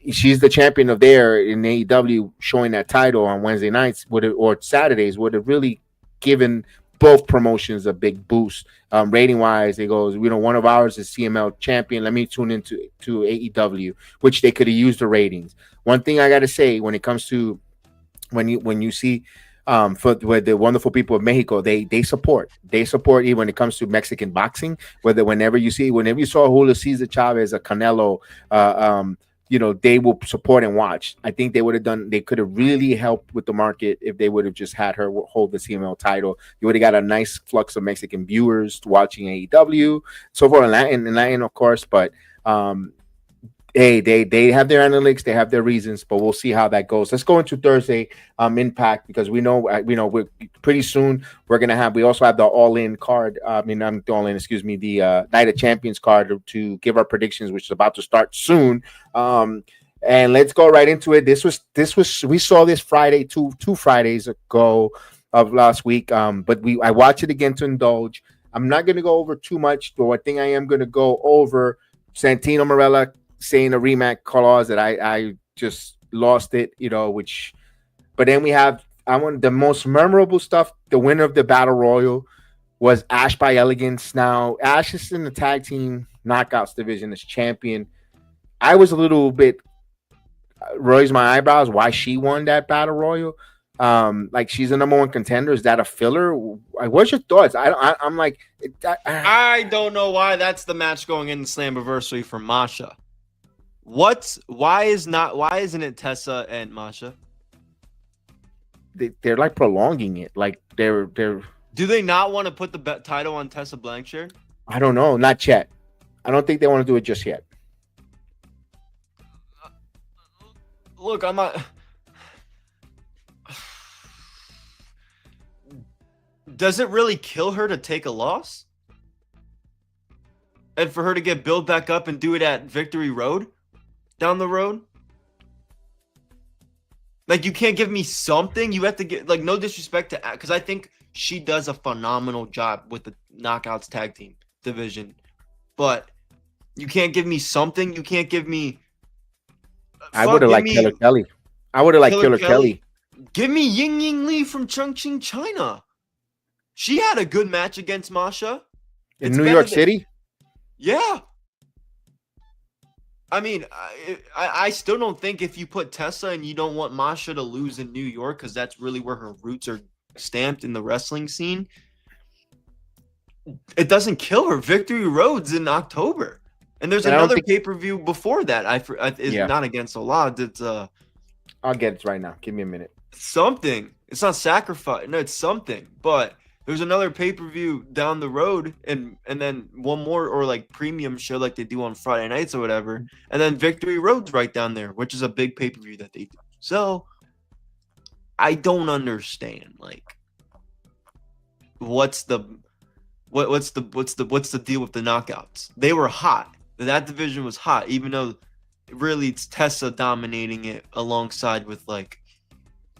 She's the champion of there in AEW, showing that title on Wednesday nights or Saturdays would have really given both promotions a big boost. Rating wise, it goes, one of ours is CML champion. Let me tune into AEW, which they could have used the ratings. One thing I got to say when it comes to when you see. For the wonderful people of Mexico, they support even when it comes to Mexican boxing. Whenever you saw Julio Cesar Chavez, a Canelo, they will support and watch. I think they could have really helped with the market if they would have just had her hold the CML title. You would have got a nice flux of Mexican viewers watching AEW, so forth, in Latin, of course, but hey, they have their analytics, they have their reasons, but we'll see how that goes. Let's go into Thursday Impact, because we know we're pretty soon we also have the All-In card. The Night of Champions card to give our predictions, which is about to start soon. And let's go right into it. We saw this Friday, two Fridays ago of last week. But I watched it again to indulge. I'm not going to go over too much, but one thing I am going to go over, Santino Marella saying a rematch clause that I just lost it, but then we have the most memorable stuff. The winner of the Battle Royal was Ash by Elegance. Now, Ash is in the tag team knockouts division as champion. I was a little bit raised my eyebrows why she won that Battle Royal. She's the number one contender. Is that a filler? What's your thoughts? I'm like, I don't know why that's the match going in the Slammiversary for Masha. Why isn't it Tessa and Masha? They're like prolonging it. Like they're. Do they not want to put the title on Tessa Blanchard? I don't know. Not yet. I don't think they want to do it just yet. Look, I'm not. Does it really kill her to take a loss? And for her to get built back up and do it at Victory Road? Down the road? Like, you can't give me something. You have to get, no disrespect to, because I think she does a phenomenal job with the Knockouts tag team division. But you can't give me something. You can't give me. I would have liked Killer Kelly. I would have liked Killer Kelly. Give me Ying Ying Lee from Chongqing, China. She had a good match against Masha. In New York City? Yeah. I mean, I still don't think if you put Tessa and you don't want Masha to lose in New York, because that's really where her roots are stamped in the wrestling scene, it doesn't kill her. Victory Road's in October. And there's another pay-per-view before that. It's not against the law. It's I'll get it right now. Give me a minute. Something. It's not Sacrifice. No, it's something. But there's another pay-per-view down the road, and then one more or premium show like they do on Friday nights or whatever. And then Victory Road's right down there, which is a big pay-per-view that they do. So I don't understand. What's the deal with the knockouts? They were hot. that division was hot, even though really it's Tessa dominating it alongside with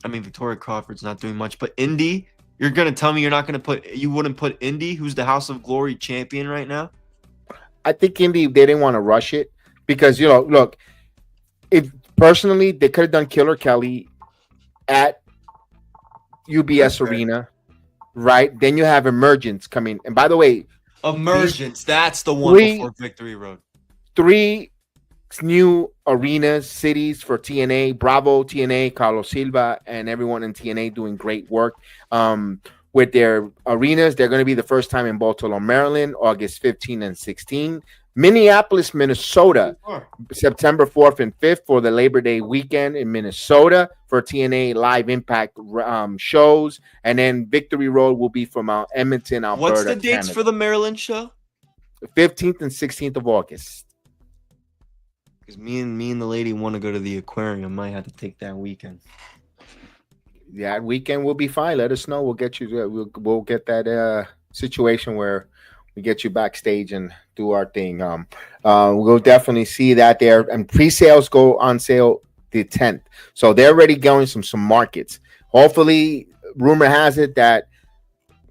Victoria Crawford's not doing much, but Indy, you're gonna tell me you wouldn't put Indy, who's the House of Glory champion right now? I think Indy, they didn't want to rush it because, look, if personally they could have done Killer Kelly at UBS Arena, right? Then you have Emergence coming. And by the way, Emergence, that's the one before Victory Road. 3 new arenas, cities for TNA, Bravo, TNA, Carlos Silva, and everyone in TNA doing great work. With their arenas, they're going to be the first time in Baltimore, Maryland, August 15 and 16. Minneapolis, Minnesota, September 4th and 5th for the Labor Day weekend in Minnesota for TNA Live Impact shows. And then Victory Road will be from Edmonton, Alberta. What's the dates for the Maryland show? The 15th and 16th of August. Because me and the lady want to go to the aquarium. Might have to take that weekend. Yeah, weekend will be fine. Let us know. We'll get you. We'll get that situation where we get you backstage and do our thing. We'll definitely see that there. And pre-sales go on sale the 10th, so they're already going some markets. Hopefully, rumor has it that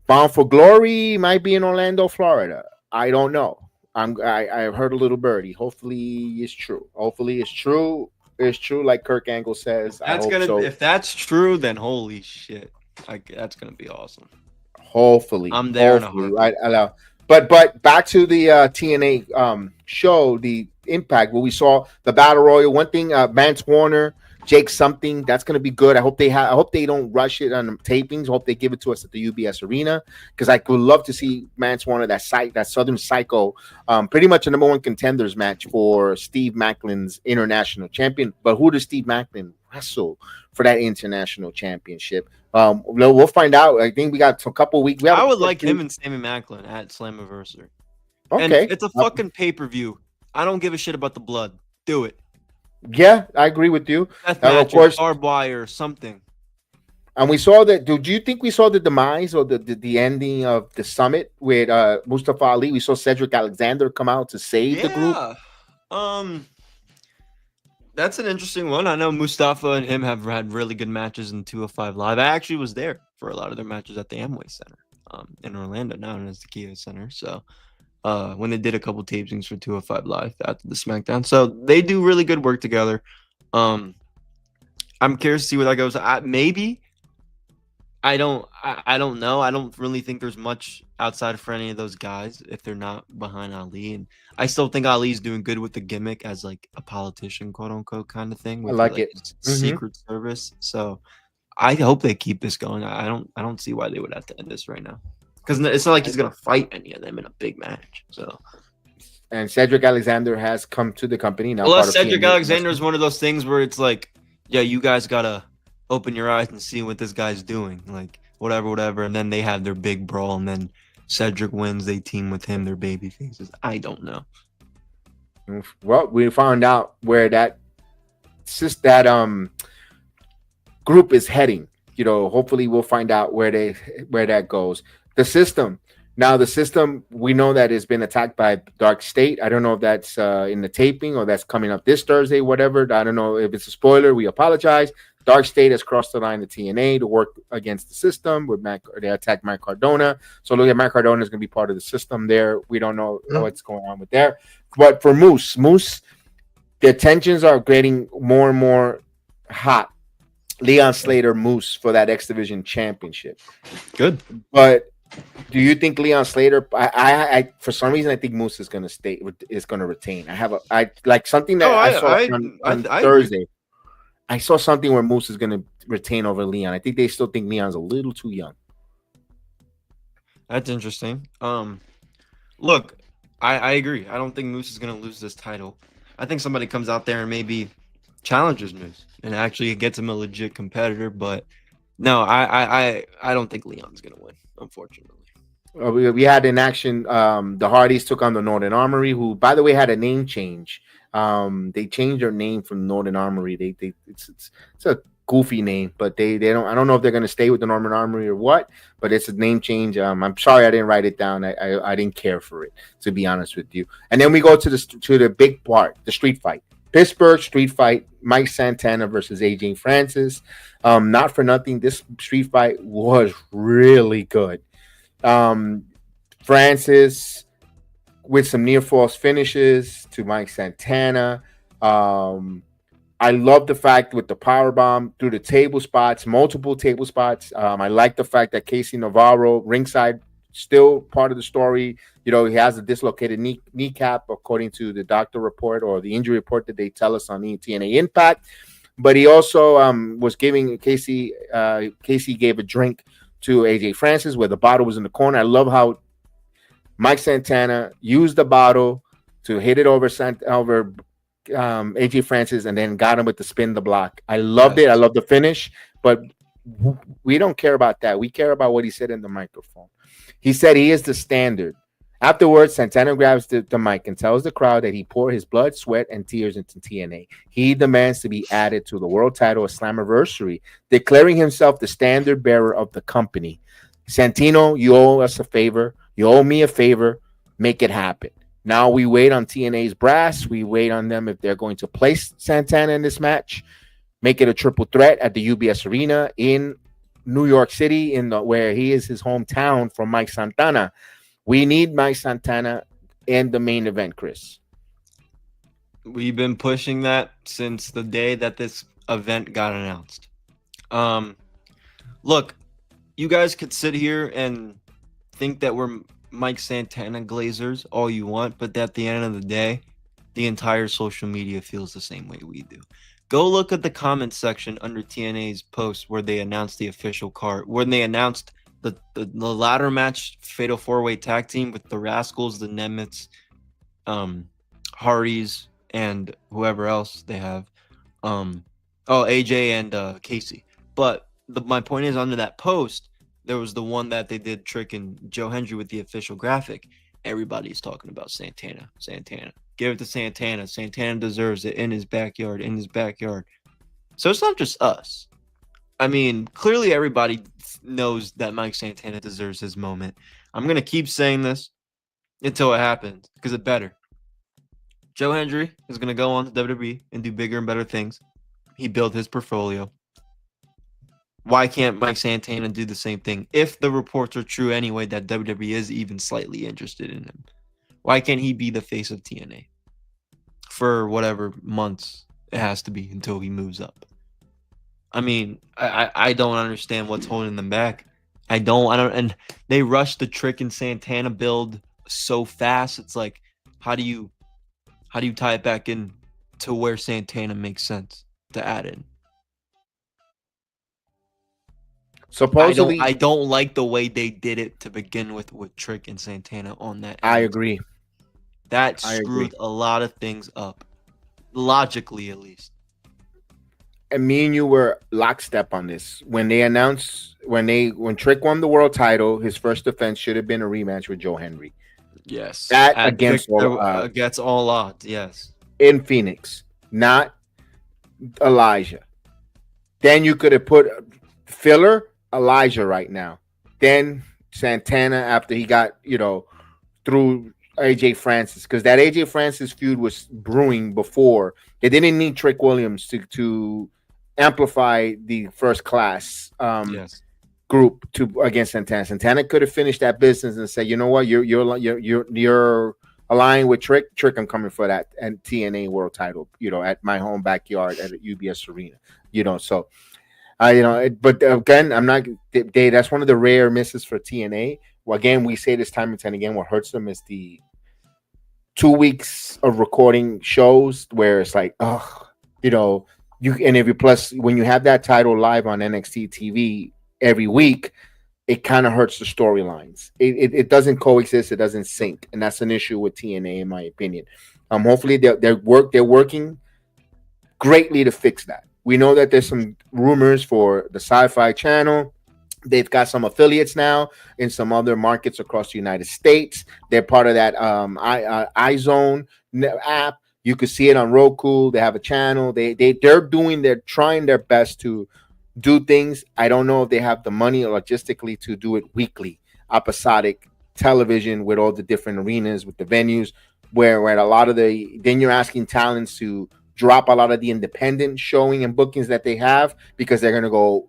Bound for Glory might be in Orlando, Florida. I don't know. I've heard a little birdie. Hopefully, it's true. Hopefully, it's true. It's true, like Kirk Angle says. If that's true, then holy shit, that's gonna be awesome. Hopefully, I'm there. But back to the TNA show, the Impact, where we saw the Battle Royal. One thing, Vance Warner, Jake something, that's gonna be good. I hope they don't rush it on the tapings. I hope they give it to us at the UBS Arena, because I would love to see Vance Warner, that Southern Psycho, pretty much a number 1 contenders match for Steve Maclin's international champion. But who does Steve Maclin wrestle for that international championship? We'll find out. I think we got a couple weeks. I would like him and Sammy Maclin at Slammiversary. Okay, and it's a fucking pay-per-view. I don't give a shit about the blood. Do it. Yeah, I agree with you. Of course, barbed wire or something. And we saw that. Do you think we saw the demise or the ending of the summit with Mustafa Ali? We saw Cedric Alexander come out to save the group. That's an interesting one. I know Mustafa and him have had really good matches in 205 Live. I actually was there for a lot of their matches at the Amway Center in Orlando, now known as the Kia Center. So when they did a couple tapings for 205 Live after the SmackDown. So they do really good work together. I'm curious to see where that goes. Maybe. I don't know. I don't really think there's much outside for any of those guys if they're not behind Ali. And I still think Ali's doing good with the gimmick as like a politician, quote unquote, kind of thing. I like it. Secret Service. So I hope they keep this going. I don't see why they would have to end this right now. Because it's not like he's gonna fight any of them in a big match. So, and Cedric Alexander has come to the company now. Well, Cedric Alexander is one of those things where it's like, yeah, you guys gotta open your eyes and see what this guy's doing, like whatever. And then they have their big brawl, and then Cedric wins. They team with him. They're baby faces. I don't know. Well, we found out where that group is heading. Hopefully we'll find out where that goes. The system. Now, the system, we know that has been attacked by Dark State. I don't know if that's in the taping or that's coming up this Thursday, whatever. I don't know if it's a spoiler. We apologize. Dark State has crossed the line to TNA to work against the system. They attacked Matt Cardona. So look at Matt Cardona is going to be part of the system there. We don't know what's going on with there. But for Moose, the tensions are getting more and more hot. Leon Slater, Moose for that X Division championship. Good. But do you think Leon Slater? I for some reason I think Moose is going to retain. I like something that I saw on Thursday. I saw something where Moose is going to retain over Leon. I think they still think Leon's a little too young. That's interesting. Look, I agree. I don't think Moose is going to lose this title. I think somebody comes out there and maybe challenges Moose and actually gets him a legit competitor. But no, I don't think Leon's going to win, unfortunately. We had in action, the Hardys took on the Northern Armory, who, by the way, had a name change. They changed their name from Northern Armory. It's a goofy name, but they don't. I don't know if they're going to stay with the Norman Armory or what. But it's a name change. I'm sorry I didn't write it down. I didn't care for it, to be honest with you. And then we go to the big part, the street fight. Pittsburgh street fight, Mike Santana versus AJ Francis. Not for nothing, this street fight was really good. Francis with some near false finishes to Mike Santana. I love the fact with the power bomb through the table spots, multiple table spots. I like the fact that Casey Navarro ringside, still part of the story. He has a dislocated kneecap, according to the doctor report or the injury report that they tell us on TNA Impact. But he also was giving Casey gave a drink to AJ Francis where the bottle was in the corner. I love how Mike Santana used the bottle to hit it over AJ Francis and then got him with the spin the block. I loved it. I love the finish, but we don't care about that. We care about what he said in the microphone. He said he is the standard. Afterwards, Santana grabs the mic and tells the crowd that he poured his blood, sweat, and tears into TNA. He demands to be added to the world title at Slammiversary, declaring himself the standard bearer of the company. Santino, you owe us a favor. You owe me a favor. Make it happen. Now we wait on TNA's brass. We wait on them if they're going to place Santana in this match, make it a triple threat at the UBS Arena in New York City, where he is his hometown from Mike Santana. We need Mike Santana in the main event, Chris. We've been pushing that since the day that this event got announced. Look, you guys could sit here and think that we're Mike Santana glazers all you want, but at the end of the day, the entire social media feels the same way we do. Go look at the comment section under TNA's post where they announced the official card, when they announced the ladder match fatal 4-way tag team with the Rascals, the Nemets, Hardys, and whoever else they have. AJ and Casey. But my point is, under that post, there was the one that they did Trick and Joe Hendry with the official graphic. Everybody's talking about Santana. Give it to Santana. Santana deserves it in his backyard. So it's not just us. I mean, clearly everybody knows that Mike Santana deserves his moment. I'm going to keep saying this until it happens because it better. Joe Hendry is going to go on to WWE and do bigger and better things. He built his portfolio. Why can't Mike Santana do the same thing? If the reports are true anyway, that WWE is even slightly interested in him, why can't he be the face of TNA for whatever months it has to be until he moves up? I mean, I don't understand what's holding them back. I don't, and they rushed the Trick and Santana build so fast. It's like, how do you tie it back in to where Santana makes sense to add in? Supposedly, I don't like the way they did it to begin with Trick and Santana on that. I agree. That screwed a lot of things up, logically at least. And me and you were lockstep on this. When they announced, when Trick won the world title, his first defense should have been a rematch with Joe Hendry. Yes. That against all odds, yes. In Phoenix, not Elijah. Then you could have put filler Elijah right now. Then Santana after he got, through AJ Francis, because that AJ Francis feud was brewing before. They didn't need Trick Williams to amplify the first class group against Santana. Santana could have finished that business and said, you know what, you're aligned with Trick. Trick, I'm coming for that and TNA world title, at my home backyard at UBS Arena, so. But again, I'm not. That's one of the rare misses for TNA. Well, again, we say this time and time again. What hurts them is the 2 weeks of recording shows where it's like, plus when you have that title live on NXT TV every week, it kind of hurts the storylines. It doesn't coexist. It doesn't sync, and that's an issue with TNA, in my opinion. Hopefully, they're working greatly to fix that. We know that there's some rumors for the Sci-Fi Channel. They've got some affiliates now in some other markets across the United States. They're part of that iZone app. You could see it on Roku. They have a channel. They're trying their best to do things. I don't know if they have the money or logistically to do it weekly, episodic television with all the different arenas, with the venues, where a lot of then you're asking talents to drop a lot of the independent showing and bookings that they have because they're going to go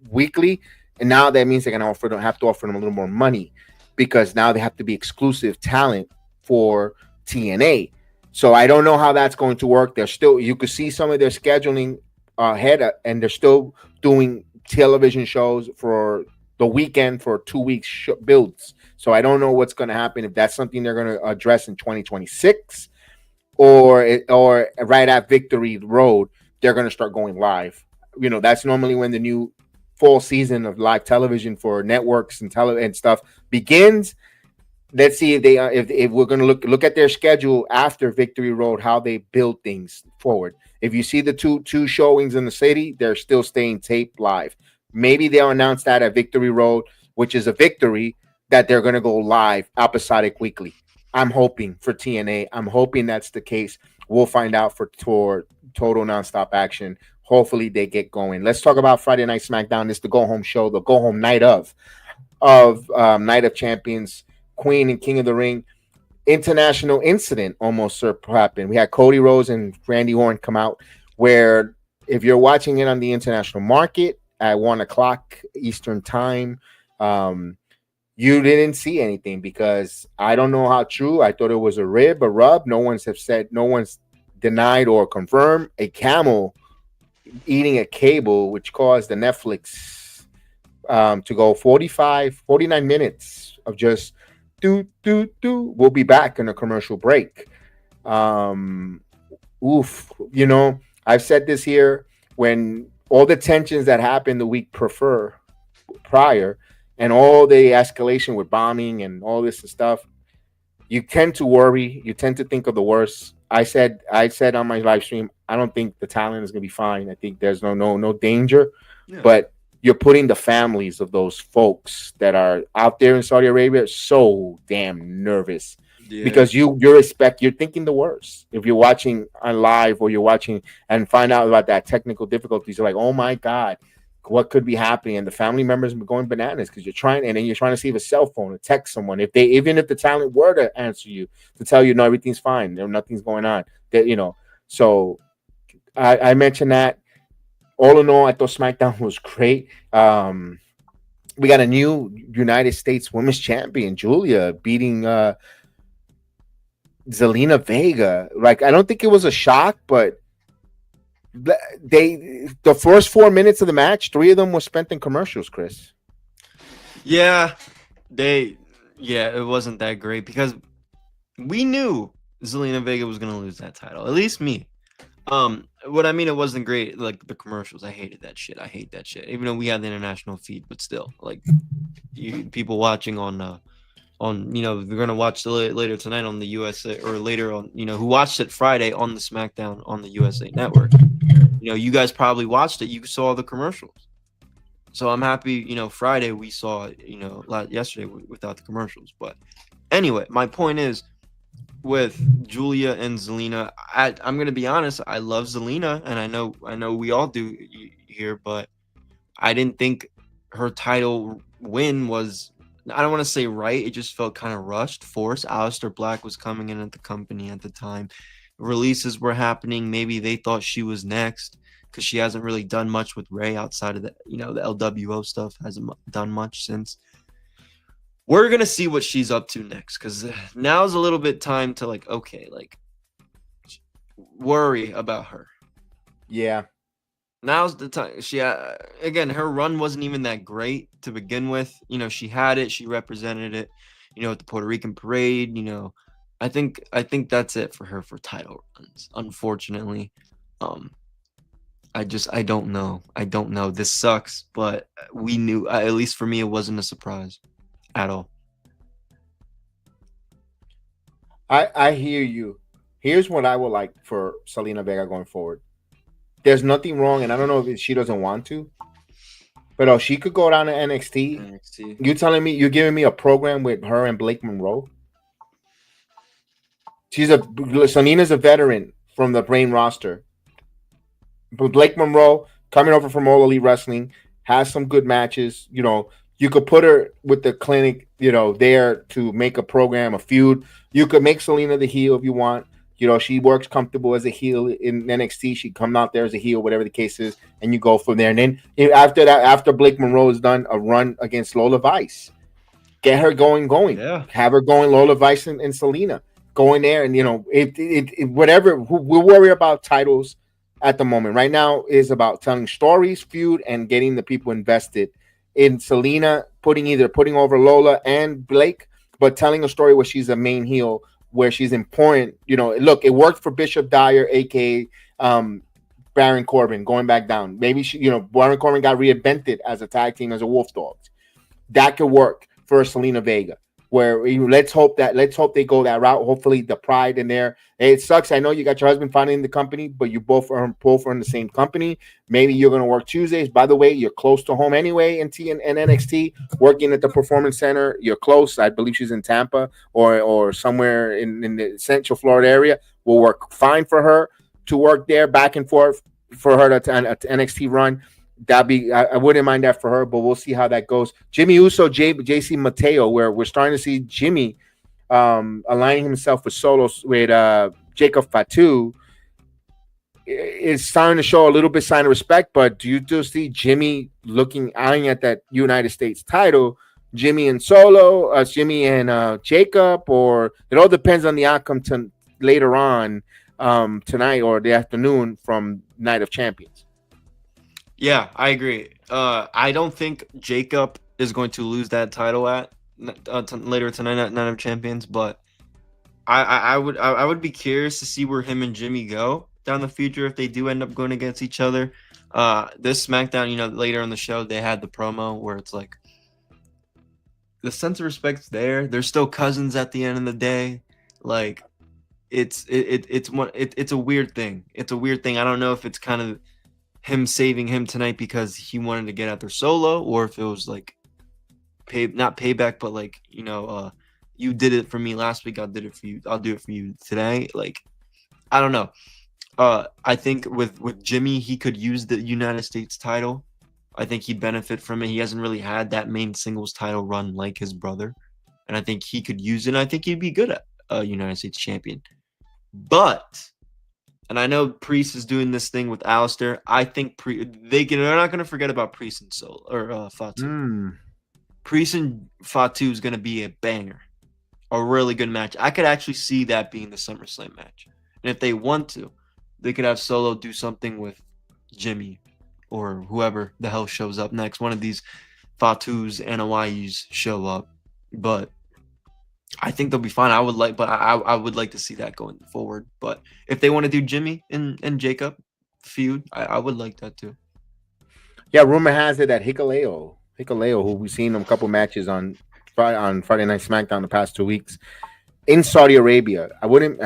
weekly. And now that means they're going to have to offer them a little more money because now they have to be exclusive talent for TNA. So I don't know how that's going to work. You could see some of their scheduling ahead, and they're still doing television shows for the weekend for 2 weeks builds. So I don't know what's going to happen, if that's something they're going to address in 2026 or right at Victory Road, they're going to start going live. That's normally when the new fall season of live television for networks and stuff begins. Let's see if we're going to look at their schedule after Victory Road, how they build things forward. If you see the two showings in the city, they're still staying taped live. Maybe they'll announce that at Victory Road, which is a victory, that they're going to go live episodic weekly. I'm hoping for TNA. I'm hoping that's the case. We'll find out for Total Nonstop Action. Hopefully they get going. Let's talk about Friday Night SmackDown. It's the go-home show, the go-home night of Night of Champions. Queen and King of the Ring. International incident almost happened. We had Cody Rhodes and Randy Orton come out, where if you're watching it on the international market at 1:00 Eastern time, you didn't see anything, because I don't know how true. I thought it was a rub. No one's denied or confirmed a camel eating a cable, which caused the Netflix to go 49 minutes of just do. We'll be back in a commercial break. I've said this here, when all the tensions that happened the week prior and all the escalation with bombing and all this stuff, you tend to worry, you tend to think of the worst. I said on my live stream, I don't think the talent is going to be fine. I think there's no danger, but you're putting the families of those folks that are out there in Saudi Arabia so damn nervous, because you're thinking the worst. If you're watching on live or you're watching and find out about that technical difficulties, you're like, oh my God, what could be happening? And the family members are going bananas, because you're trying to see if a cell phone or text someone. Even if the talent were to answer you to tell you, no, everything's fine, nothing's going on, so I mentioned that. All in all, I thought SmackDown was great. We got a new United States Women's Champion, Julia, beating Zelina Vega. Like, I don't think it was a shock, but the first 4 minutes of the match, 3 of them were spent in commercials, Chris. Yeah, it wasn't that great, because we knew Zelina Vega was going to lose that title. At least me. What I mean, it wasn't great. Like, the commercials, I hated that shit. I hate that shit. Even though we had the international feed, but still, like, people watching on they're gonna watch later tonight on the USA, or later on, who watched it Friday on the SmackDown on the USA Network. You guys probably watched it. You saw the commercials. So I'm happy. Friday we saw yesterday without the commercials. But anyway, my point is, with Julia and Zelina, I'm gonna be honest. I love Zelina, and I know we all do here, but I didn't think her title win was, I don't want to say right. It just felt kind of rushed, forced. Aleister Black was coming in at the company at the time. Releases were happening. Maybe they thought she was next, because she hasn't really done much with Ray outside of the LWO stuff. Hasn't done much since. We're going to see what she's up to next, because now's a little bit time to worry about her. Yeah. Now's the time. She again, her run wasn't even that great to begin with. She had it. She represented it, at the Puerto Rican parade. I think that's it for her for title runs, unfortunately. I don't know. This sucks, but we knew, at least for me, it wasn't a surprise at all. I hear you. Here's what I would like for Zelina Vega going forward. There's nothing wrong, and I don't know if she doesn't want to, but she could go down to NXT. You telling me, you're giving me a program with her and Blake Monroe? Selena's a veteran from the brain roster. But Blake Monroe coming over from All Elite Wrestling has some good matches. You could put her with the clinic, there to make a program, a feud. You could make Selena the heel if you want. She works comfortable as a heel in NXT. She come out there as a heel, whatever the case is, and you go from there. And then after that, after Blake Monroe is done, a run against Lola Vice. Get her going. Yeah. Have her going, Lola Vice and Selena. Go in there and, whatever. We'll worry about titles at the moment. Right now is about telling stories, feud, and getting the people invested in Selena, putting over Lola and Blake, but telling a story where she's a main heel, where she's important. Look, it worked for Bishop Dyer, aka Baron Corbin, going back down. Maybe Baron Corbin got reinvented as a tag team as a Wolf Dogs. That could work for Selena Vega. Where let's hope they go that route. Hopefully, the pride in there. It sucks. I know you got your husband finally in the company, but you both are in the same company. Maybe you're going to work Tuesdays. By the way, you're close to home anyway in NXT, working at the Performance Center. You're close. I believe she's in Tampa or somewhere in the Central Florida area. Will work fine for her to work there back and forth for her to NXT run. I wouldn't mind that for her, but we'll see how that goes. Jimmy Uso, JC Mateo, where we're starting to see Jimmy aligning himself with Jacob Fatu, is starting to show a little bit sign of respect. But do you still see Jimmy eyeing at that United States title, Jimmy and Jacob, or it all depends on the outcome later on tonight or the afternoon from Night of Champions. Yeah, I agree. I don't think Jacob is going to lose that title later tonight at Night of Champions, but I would be curious to see where him and Jimmy go down the future if they do end up going against each other. This SmackDown, later in the show, they had the promo where it's like the sense of respect's there. They're still cousins at the end of the day. Like it's a weird thing. It's a weird thing. I don't know if it's kind of him saving him tonight because he wanted to get out there solo, or if it was like not payback, but like, you did it for me last week, I'll do it for you today. Like, I don't know. I think with Jimmy, he could use the United States title. I think he'd benefit from it. He hasn't really had that main singles title run like his brother, and I think he could use it. And I think he'd be good at a United States champion. But, and I know Priest is doing this thing with Alistair. I think they're not going to forget about Priest and Fatu. Priest and Fatu is going to be a banger, a really good match. I could actually see that being the SummerSlam match. And if they want to, they could have Solo do something with Jimmy or whoever the hell shows up next. One of these Fatu's and N.O.I's show up, but I think they'll be fine. I would like to see that going forward. But if they want to do Jimmy and Jacob feud, I would like that too. Yeah, rumor has it that Hikuleo, who we've seen him a couple matches on Friday Night SmackDown the past 2 weeks in Saudi Arabia. I wouldn't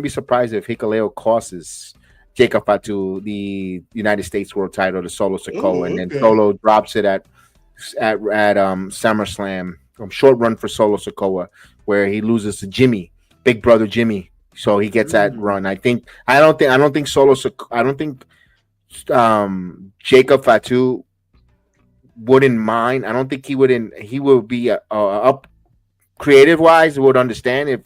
be surprised if Hikuleo costs Jacob Fatu the United States World Title to Solo Sikoa, and then Solo drops it at SummerSlam. Short run for Solo Sikoa, where he loses to Jimmy, big brother Jimmy, so he gets that run. I don't think Jacob Fatu wouldn't mind. I don't think he would be up creative wise, would understand if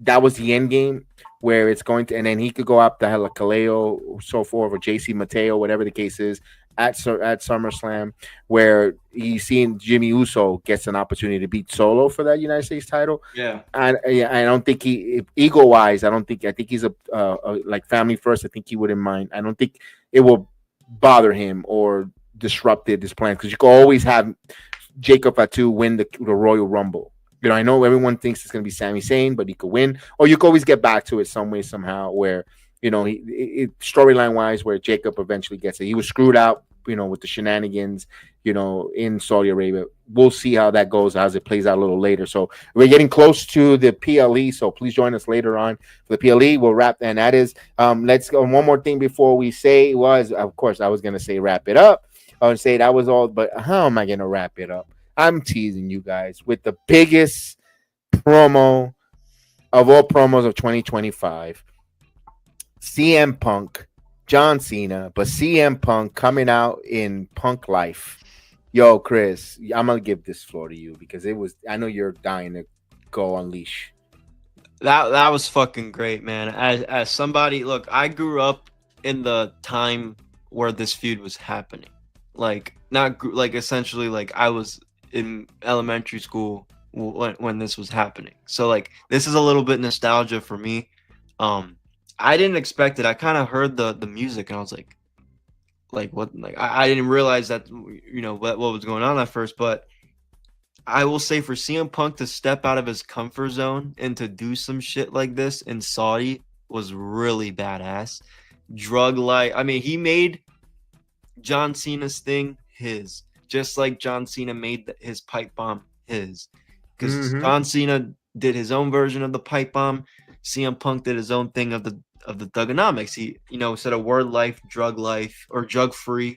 that was the end game where it's going to, and then he could go up to Kaleo, so forth, or JC Mateo, whatever the case is, at SummerSlam, where he's seeing Jimmy Uso gets an opportunity to beat Solo for that United States title. Yeah, I don't think ego wise, I think he's a like family first. I think he wouldn't mind. I don't think it will bother him or disrupt his plan, because you can always have Jacob Fatu win the Royal Rumble. I know everyone thinks it's going to be Sami Zayn, but he could win, or you could always get back to it some way, somehow, where, storyline wise, where Jacob eventually gets it. He was screwed out, with the shenanigans, in Saudi Arabia. We'll see how that goes as it plays out a little later. So we're getting close to the PLE. So please join us later on for the PLE. We'll wrap, and that is, let's go. One more thing before we say of course, I was going to say wrap it up. I would say that was all, but how am I going to wrap it up? I'm teasing you guys with the biggest promo of all promos of 2025, CM Punk, John Cena, but CM Punk coming out in Punk Life. Yo, Chris, I'm gonna give this floor to you because it was. I know you're dying to go unleash. That was fucking great, man. As somebody, look, I grew up in the time where this feud was happening. Like like essentially like I was in elementary school when this was happening. So like this is a little bit nostalgia for me. I didn't expect it. I kind of heard the music and I was like what, like I didn't realize that what was going on at first, but I will say for CM Punk to step out of his comfort zone and to do some shit like this in Saudi was really badass. Drug light. I mean, he made John Cena's thing his, just like John Cena made his pipe bomb his. Because John Cena did his own version of the pipe bomb. CM Punk did his own thing of the thugonomics. He, said a word life, or drug free.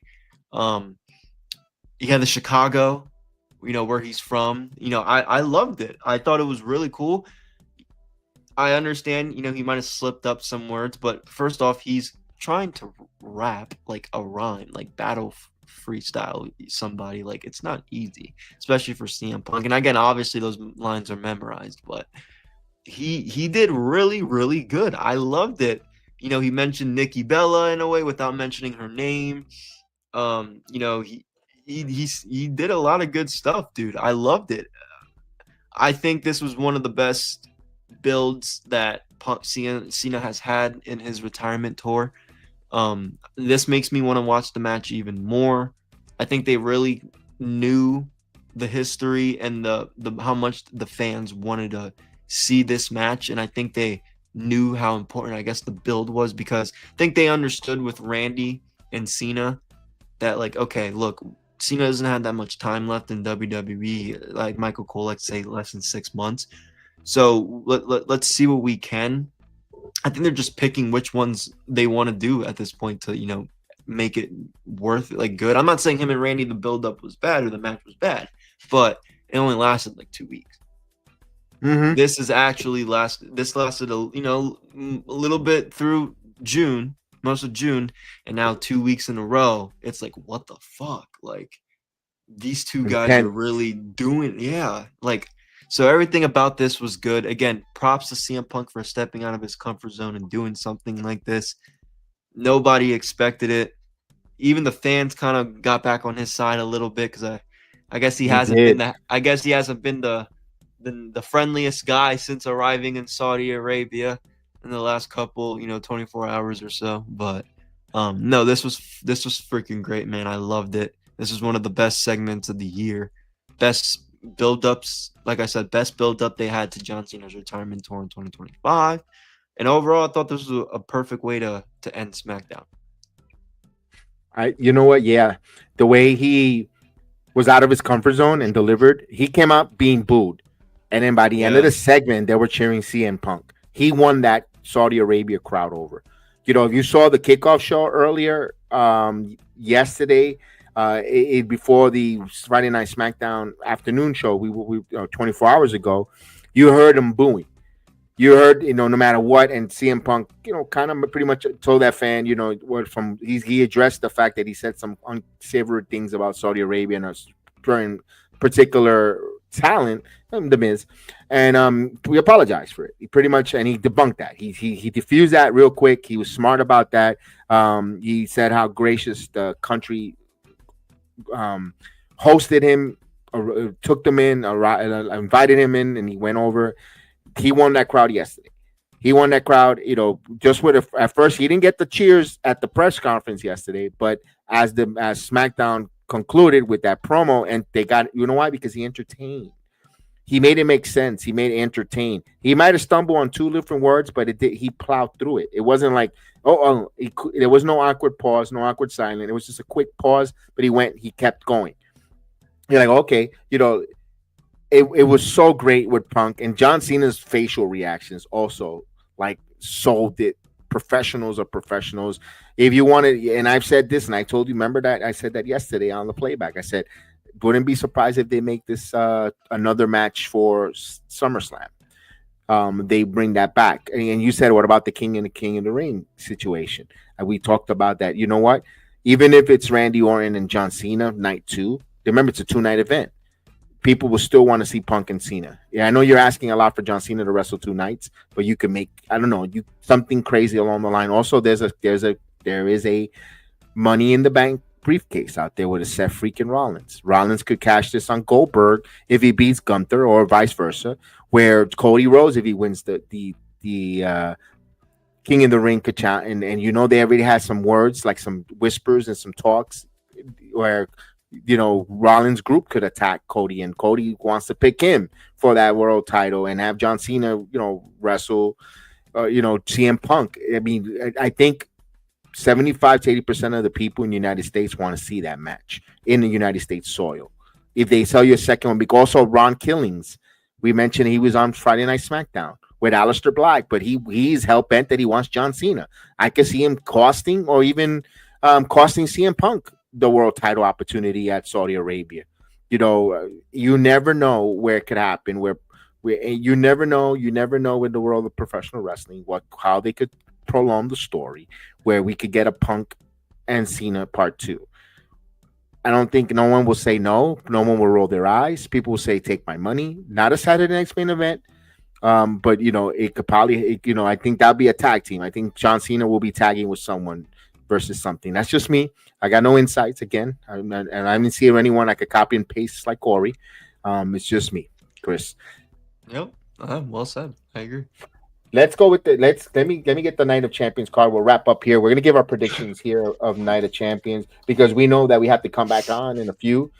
He had the Chicago, where he's from. I loved it. I thought it was really cool. I understand, he might have slipped up some words, but first off, he's trying to rap like a rhyme, like battle freestyle somebody. Like, it's not easy, especially for CM Punk. And again, obviously those lines are memorized, but he did really, really good. I loved it. He mentioned Nikki Bella in a way without mentioning her name. He did a lot of good stuff, dude. I loved it. I think this was one of the best builds that Cena has had in his retirement tour. This makes me want to watch the match even more. I think they really knew the history and the how much the fans wanted to see this match, and I think they knew how important, I guess, the build was, because I think they understood with Randy and Cena that, like, okay, look, Cena doesn't have that much time left in WWE. Like Michael Cole likes to say, less than 6 months. So let's see what we can. I think they're just picking which ones they want to do at this point to, make it worth it, like good. I'm not saying him and Randy, the build-up was bad or the match was bad, but it only lasted like 2 weeks. This is actually lasted a little bit through June, most of June, and now 2 weeks in a row. It's like, what the fuck? Like, these two guys are really doing, yeah. Like, so everything about this was good. Again, props to CM Punk for stepping out of his comfort zone and doing something like this. Nobody expected it. Even the fans kind of got back on his side a little bit, because I guess he hasn't been the friendliest guy since arriving in Saudi Arabia in the last couple, 24 hours or so. But no, this was freaking great, man. I loved it. This is one of the best segments of the year. Best build-ups, like I said, best build-up they had to John Cena's retirement tour in 2025. And overall, I thought this was a perfect way to end SmackDown. You know what? Yeah, the way he was out of his comfort zone and delivered, he came out being booed. And then by the end of the segment, they were cheering CM Punk. He won that Saudi Arabia crowd over. If you saw the kickoff show earlier yesterday, before the Friday Night SmackDown afternoon show, we 24 hours ago, you heard him booing. You heard, no matter what, and CM Punk, kind of pretty much told that fan, he addressed the fact that he said some unsavory things about Saudi Arabia and a particular talent, the Miz, and we apologize for it. He pretty much, and he debunked that. He diffused that real quick. He was smart about that. He said how gracious the country hosted him, took them in, invited him in, and he went over. He won that crowd yesterday. He won that crowd, just with at first he didn't get the cheers at the press conference yesterday, but as SmackDown concluded with that promo, and they got, why? Because he entertained. He made it make sense. He made it entertain. He might have stumbled on 2 different words, but he plowed through it. It wasn't like, there was no awkward pause, no awkward silence. It was just a quick pause, but he kept going. You're like, okay, it was so great with Punk, and John Cena's facial reactions also sold it. Professionals are professionals. If you wanted, and I've said this, and I told you, remember that I said that yesterday on the playback. I said, wouldn't be surprised if they make this another match for SummerSlam. they bring that back. And you said, what about the King and the Ring situation? And we talked about that. You know what? Even if it's Randy Orton and John Cena night 2, remember it's a 2-night event. People will still want to see Punk and Cena. Yeah, I know you're asking a lot for John Cena to wrestle 2 nights, but you can make, I don't know, you something crazy along the line. Also, there is a Money in the Bank briefcase out there with a Seth freaking Rollins. Rollins could cash this on Goldberg if he beats Gunther, or vice versa. Where Cody Rhodes, if he wins the King in the Ring, could chat, and they already had some words, like some whispers and some talks, where Rollins group could attack Cody, and Cody wants to pick him for that world title and have John Cena, wrestle, CM Punk. I mean, I think 75 to 80% of the people in the United States want to see that match in the United States soil. If they sell you a second one, because also Ron Killings, we mentioned he was on Friday Night SmackDown with Aleister Black, but he's hell bent that he wants John Cena. I could see him costing, or even costing CM Punk the world title opportunity at Saudi Arabia. You never know where it could happen. Where you never know in the world of professional wrestling how they could prolong the story, where we could get a Punk and Cena part 2. I don't think no one will say no. No one will roll their eyes. People will say, take my money. Not a Saturday Night's Main Event. But, it could probably, I think that'll be a tag team. I think John Cena will be tagging with someone versus something. That's just me. I got no insights again. And I didn't see anyone I could copy and paste like Corey. It's just me, Chris. Yep. Well said. I agree. Let's go with let me get the Night of Champions card. We'll wrap up here. We're gonna give our predictions here of Night of Champions, because we know that we have to come back on in a few.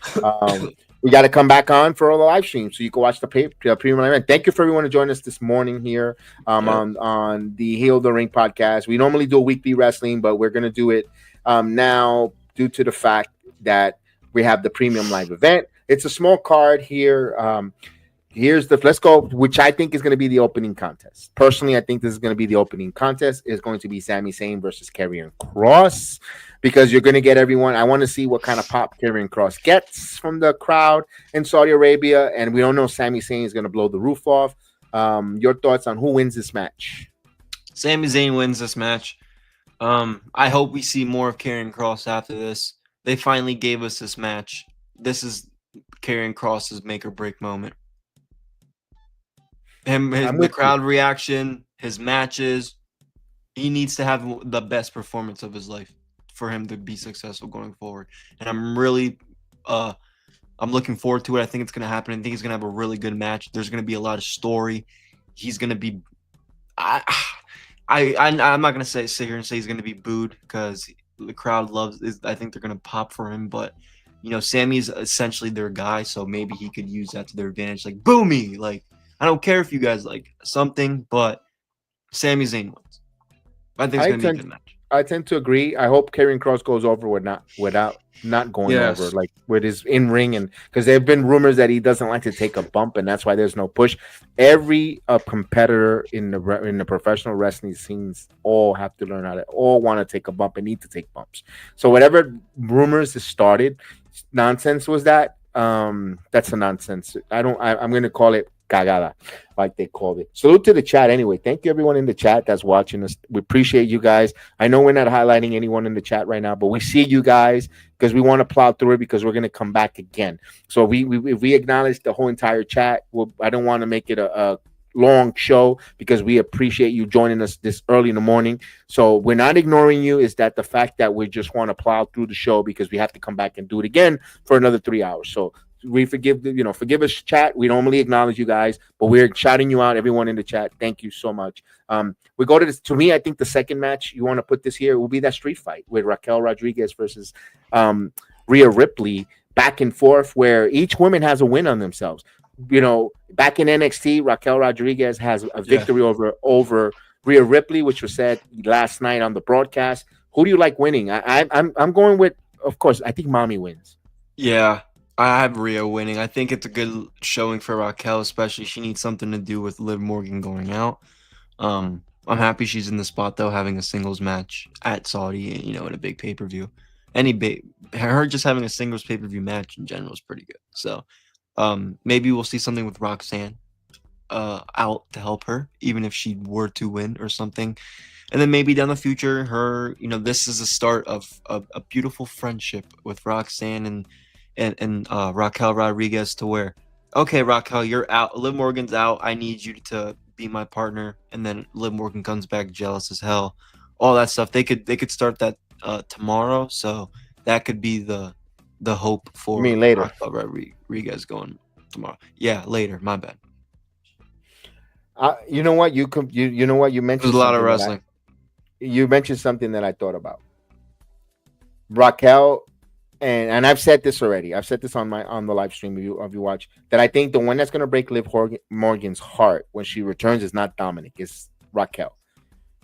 We got to come back on for all the live streams, so you can watch the premium event. Thank you for everyone to join us this morning here on the Heel of the Ring podcast. We normally do a weekly wrestling, but we're gonna do it now due to the fact that we have the premium live event. It's a small card here. Let's go, which I think is going to be the opening contest. Personally, I think this is going to be the opening contest. It's going to be Sami Zayn versus Karrion Kross, because you're going to get everyone. I want to see what kind of pop Karrion Kross gets from the crowd in Saudi Arabia, and we don't know Sami Zayn is going to blow the roof off. Your thoughts on who wins this match? Sami Zayn wins this match. I hope we see more of Karrion Kross after this. They finally gave us this match. This is Karrion Kross's make or break moment. The crowd reaction, his matches, he needs to have the best performance of his life for him to be successful going forward. And I'm really, I'm looking forward to it. I think it's going to happen. I think he's going to have a really good match. There's going to be a lot of story. He's going to be, I'm not going to sit here and say he's going to be booed, because the crowd I think they're going to pop for him. But, Sammy's essentially their guy, so maybe he could use that to their advantage. Like, boo me! Like, I don't care if you guys like something, but Sami Zayn wins. I think it's going to be a good match. I tend to agree. I hope Karrion Kross goes over without not going over, like with his in ring, and because there have been rumors that he doesn't like to take a bump, and that's why there's no push. Every competitor in the professional wrestling scenes all have to learn all want to take a bump and need to take bumps. So whatever rumors has started, nonsense was that. That's a nonsense. I'm going to call it cagada, like they called it. Salute to the chat anyway. Thank you everyone in the chat that's watching us. We appreciate you guys. I know we're not highlighting anyone in the chat right now, but we see you guys because we want to plow through it, because we're going to come back again. So if we acknowledge the whole entire chat, I don't want to make it a long show, because we appreciate you joining us this early in the morning. So we're not ignoring you. Is that the fact that we just want to plow through the show, because we have to come back and do it again for another 3 hours. So we forgive us, chat. We normally acknowledge you guys, but we're shouting you out, everyone in the chat. Thank you so much. We go to this. To me, I think the second match, you want to put this here, will be that street fight with Raquel Rodriguez versus Rhea Ripley, back and forth, where each woman has a win on themselves. Back in NXT, Raquel Rodriguez has a victory over Rhea Ripley, which was said last night on the broadcast. Who do you like winning? I'm going with, of course, I think Mommy wins. Yeah, I have Rhea winning. I think it's a good showing for Raquel, especially she needs something to do with Liv Morgan going out. I'm happy she's in the spot, though, having a singles match at Saudi, in a big pay-per-view. Her just having a singles pay-per-view match in general is pretty good. So maybe we'll see something with Roxanne. out to help her, even if she were to win or something. And then maybe down the future, this is the start of a beautiful friendship with Roxanne and Raquel Rodriguez, to where, okay, Raquel, you're out. Liv Morgan's out. I need you to be my partner. And then Liv Morgan comes back jealous as hell. All that stuff. They could start that tomorrow. So that could be the hope for You mean later? Raquel Rodriguez going tomorrow. Yeah, later. My bad. You know what? You know what? You mentioned There's a lot of something wrestling. You mentioned something that I thought about. Raquel, and I've said this already. I've said this on the live stream if you watch, that I think the one that's gonna break Liv Morgan's heart when she returns is not Dominic, it's Raquel.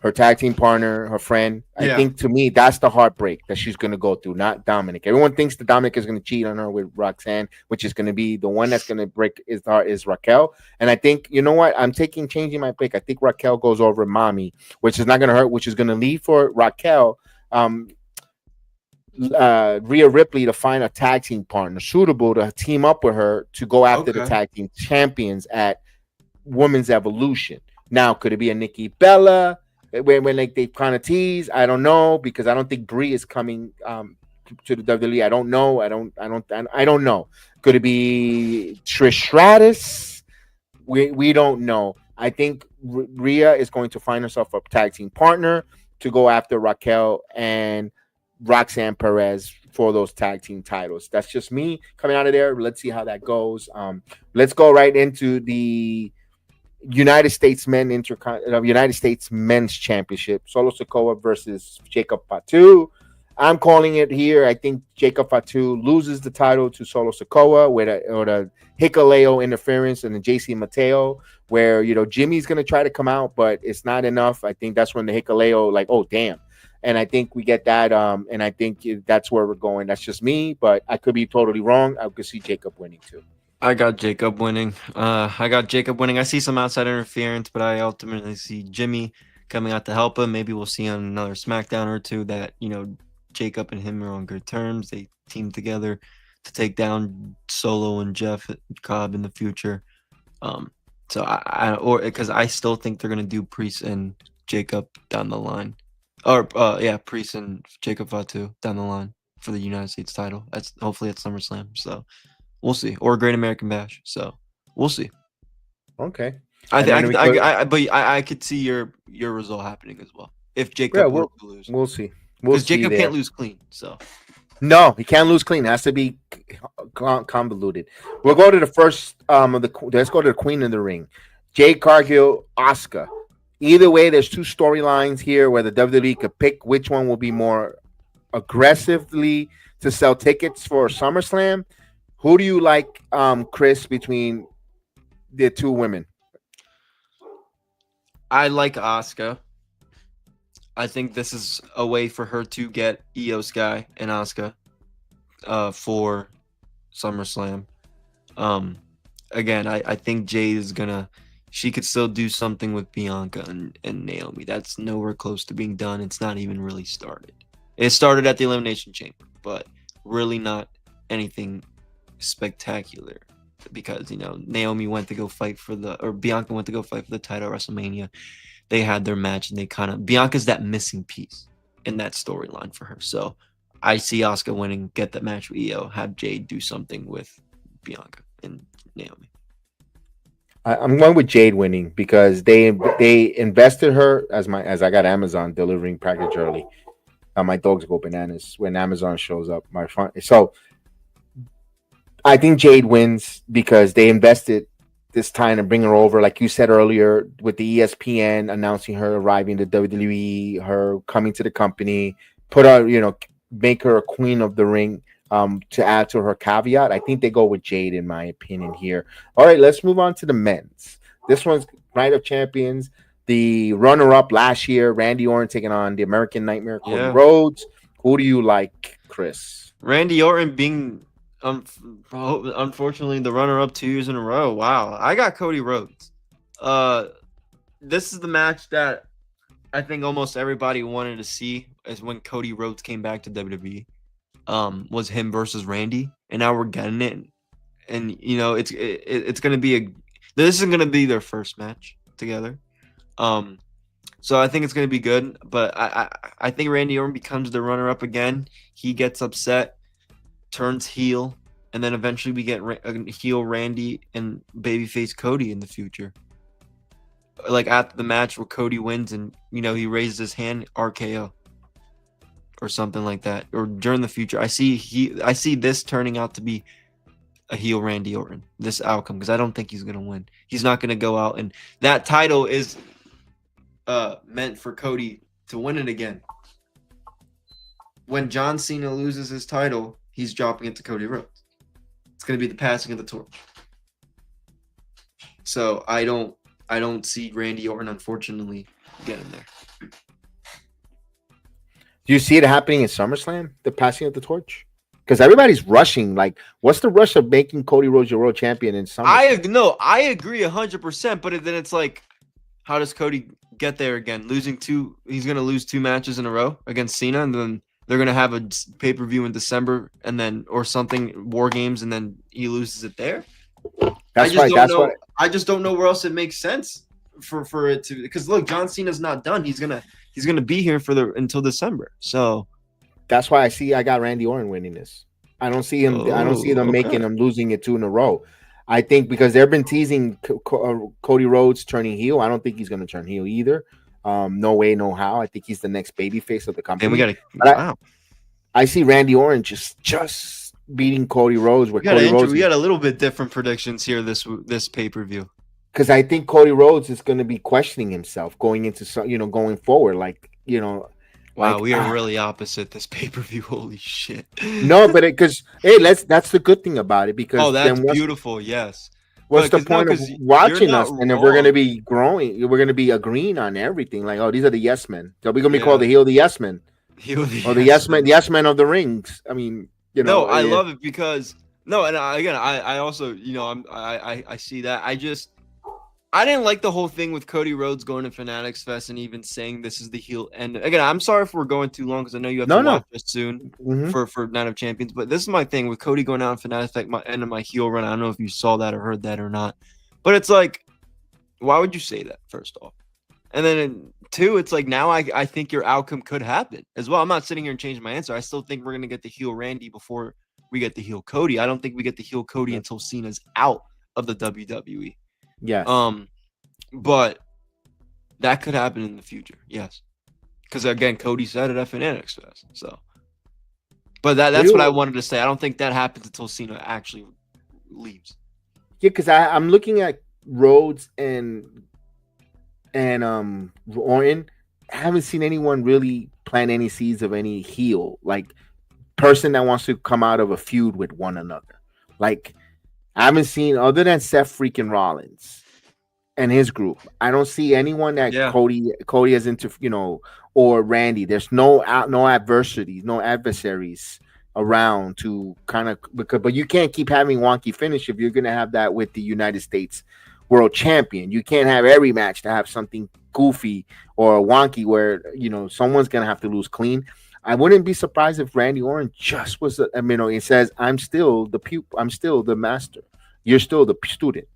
Her tag team partner, her friend. I think, to me, that's the heartbreak that she's going to go through, not Dominic. Everyone thinks that Dominic is going to cheat on her with Roxanne, which is going to be the one that's going to break his heart is Raquel. And I think, you know what? I'm changing my pick. I think Raquel goes over Mommy, which is not going to hurt, which is going to lead for Raquel, Rhea Ripley, to find a tag team partner suitable to team up with her to go after the tag team champions at Women's Evolution. Now, could it be a Nikki Bella? When like they kind of tease, I don't know, because I don't think Brie is coming to the WWE. I don't know. I don't know. Could it be Trish Stratus? We don't know. I think Rhea is going to find herself a tag team partner to go after Raquel and Roxanne Perez for those tag team titles. That's just me coming out of there. Let's see how that goes. Let's go right into the United States Men's Championship. Solo Sikoa versus Jacob Fatu. I'm calling it here. I think Jacob Fatu loses the title to Solo Sikoa with a Hikuleo interference and the JC Mateo, where Jimmy's gonna try to come out, but it's not enough. I think that's when the Hikuleo, like, oh damn. And I think we get that. And I think that's where we're going. That's just me, but I could be totally wrong. I could see Jacob winning too. I got Jacob winning. I see some outside interference, but I ultimately see Jimmy coming out to help him. Maybe we'll see on another SmackDown or two that, Jacob and him are on good terms. They team together to take down Solo and Jeff Cobb in the future. Because I still think they're gonna do Priest and Jacob down the line, or Priest and Jacob Fatu down the line for the United States title. That's hopefully at SummerSlam. So. We'll see, or Great American Bash. So we'll see. Okay. I could see your result happening as well if Jacob were to lose. We'll see. Because Jacob can't lose clean. So no, he can't lose clean. It has to be convoluted. We'll go to the first let's go to the Queen of the Ring, Jade Cargill, Asuka. Either way, there's two storylines here where the WWE could pick which one will be more aggressively to sell tickets for SummerSlam. Who do you like, Chris, between the two women? I like Asuka. I think this is a way for her to get Io Sky and Asuka for SummerSlam. Again, I think Jade is she could still do something with Bianca and Naomi. That's nowhere close to being done. It's not even really started. It started at the Elimination Chamber, but really not anything spectacular, because Naomi went to go fight Bianca went to go fight for the title at WrestleMania. They had their match, and Bianca's that missing piece in that storyline for her. So I see Asuka winning, get that match with Io, have Jade do something with Bianca and Naomi. I'm going with Jade winning because they invested her as I got Amazon delivering package early. My dogs go bananas when Amazon shows up. So I think Jade wins because they invested this time to bring her over, like you said earlier, with the ESPN announcing her arriving to WWE, her coming to the company, make her a queen of the ring. To add to her caveat, I think they go with Jade in my opinion here. All right, let's move on to the men's. This one's Night of Champions. The runner-up last year, Randy Orton taking on the American Nightmare, Cody Rhodes. Who do you like, Chris? Randy Orton being unfortunately the runner-up 2 years in a row. Wow, I got Cody Rhodes. This is the match that I think almost everybody wanted to see, is when Cody Rhodes came back to WWE. Was him versus Randy, and now we're getting it. And it's going to be This isn't going to be their first match together. So I think it's going to be good. But I think Randy Orton becomes the runner-up again. He gets upset, turns heel, and then eventually we get heel Randy and babyface Cody in the future. Like after the match where Cody wins and, you know, he raises his hand, RKO. Or something like that, or during the future, I see this turning out to be a heel Randy Orton. This outcome, because I don't think he's gonna win. He's not gonna go out, and that title is meant for Cody to win it again. When John Cena loses his title, he's dropping it to Cody Rhodes. It's gonna be the passing of the torch. So I don't see Randy Orton, unfortunately, getting there. Do you see it happening in SummerSlam, the passing of the torch? Because everybody's rushing. Like, what's the rush of making Cody Rhodes your world champion in SummerSlam? I agree 100%. But then it's like, how does Cody get there again? He's going to lose 2 matches in a row against Cena, and then they're going to have a pay-per-view in December, and then or something, War Games, and then he loses it there. I just don't know where else it makes sense for it to. Because look, John Cena's not done. He's gonna be here until December. So that's why I got Randy Orton winning this. I don't see him. I don't see them making him losing it 2 in a row. I think because they've been teasing Cody Rhodes turning heel. I don't think he's going to turn heel either. No way, no how. I think he's the next babyface of the company. And wow. I see Randy Orton just beating Cody Rhodes. We got a little bit different predictions here this pay-per-view. Because I think Cody Rhodes is going to be questioning himself going into going forward. Like, wow, like, we are really opposite this pay-per-view. Holy shit! No, but because that's the good thing about it. Because that's beautiful. Yes. What's the point of watching us? And then we're going to be growing. We're going to be agreeing on everything. Like, oh, these are the yes men. So we're going to be called the heel, the yes men, or the yes men of the rings. I mean, No, I love it because and I also I see that. I didn't like the whole thing with Cody Rhodes going to Fanatics Fest and even saying this is the heel. And again, I'm sorry if we're going too long because I know you have to watch this soon for Night of Champions. But this is my thing with Cody going out in Fanatics Fest, my end of my heel run. I don't know if you saw that or heard that or not. But it's like, why would you say that, first off? And then 2, it's like now I think your outcome could happen as well. I'm not sitting here and changing my answer. I still think we're going to get the heel Randy before we get the heel Cody. I don't think we get the heel Cody until Cena's out of the WWE. Yes. But that could happen in the future. Yes. Because again, Cody said it at Fanatics Fest. So, but that's what I wanted to say. I don't think that happens until Cena actually leaves. Yeah, because I'm looking at Rhodes and Orton. I haven't seen anyone really plant any seeds of any heel like person that wants to come out of a feud with one another. Like, I haven't seen, other than Seth freaking Rollins and his group, I don't see anyone that Cody is into, or Randy. There's no adversaries around to kind of, but you can't keep having wonky finish if you're going to have that with the United States World Champion. You can't have every match to have something goofy or wonky where, someone's going to have to lose clean. I wouldn't be surprised if Randy Orton just was, it says, I'm still the pupil, I'm still the master. You're still the student.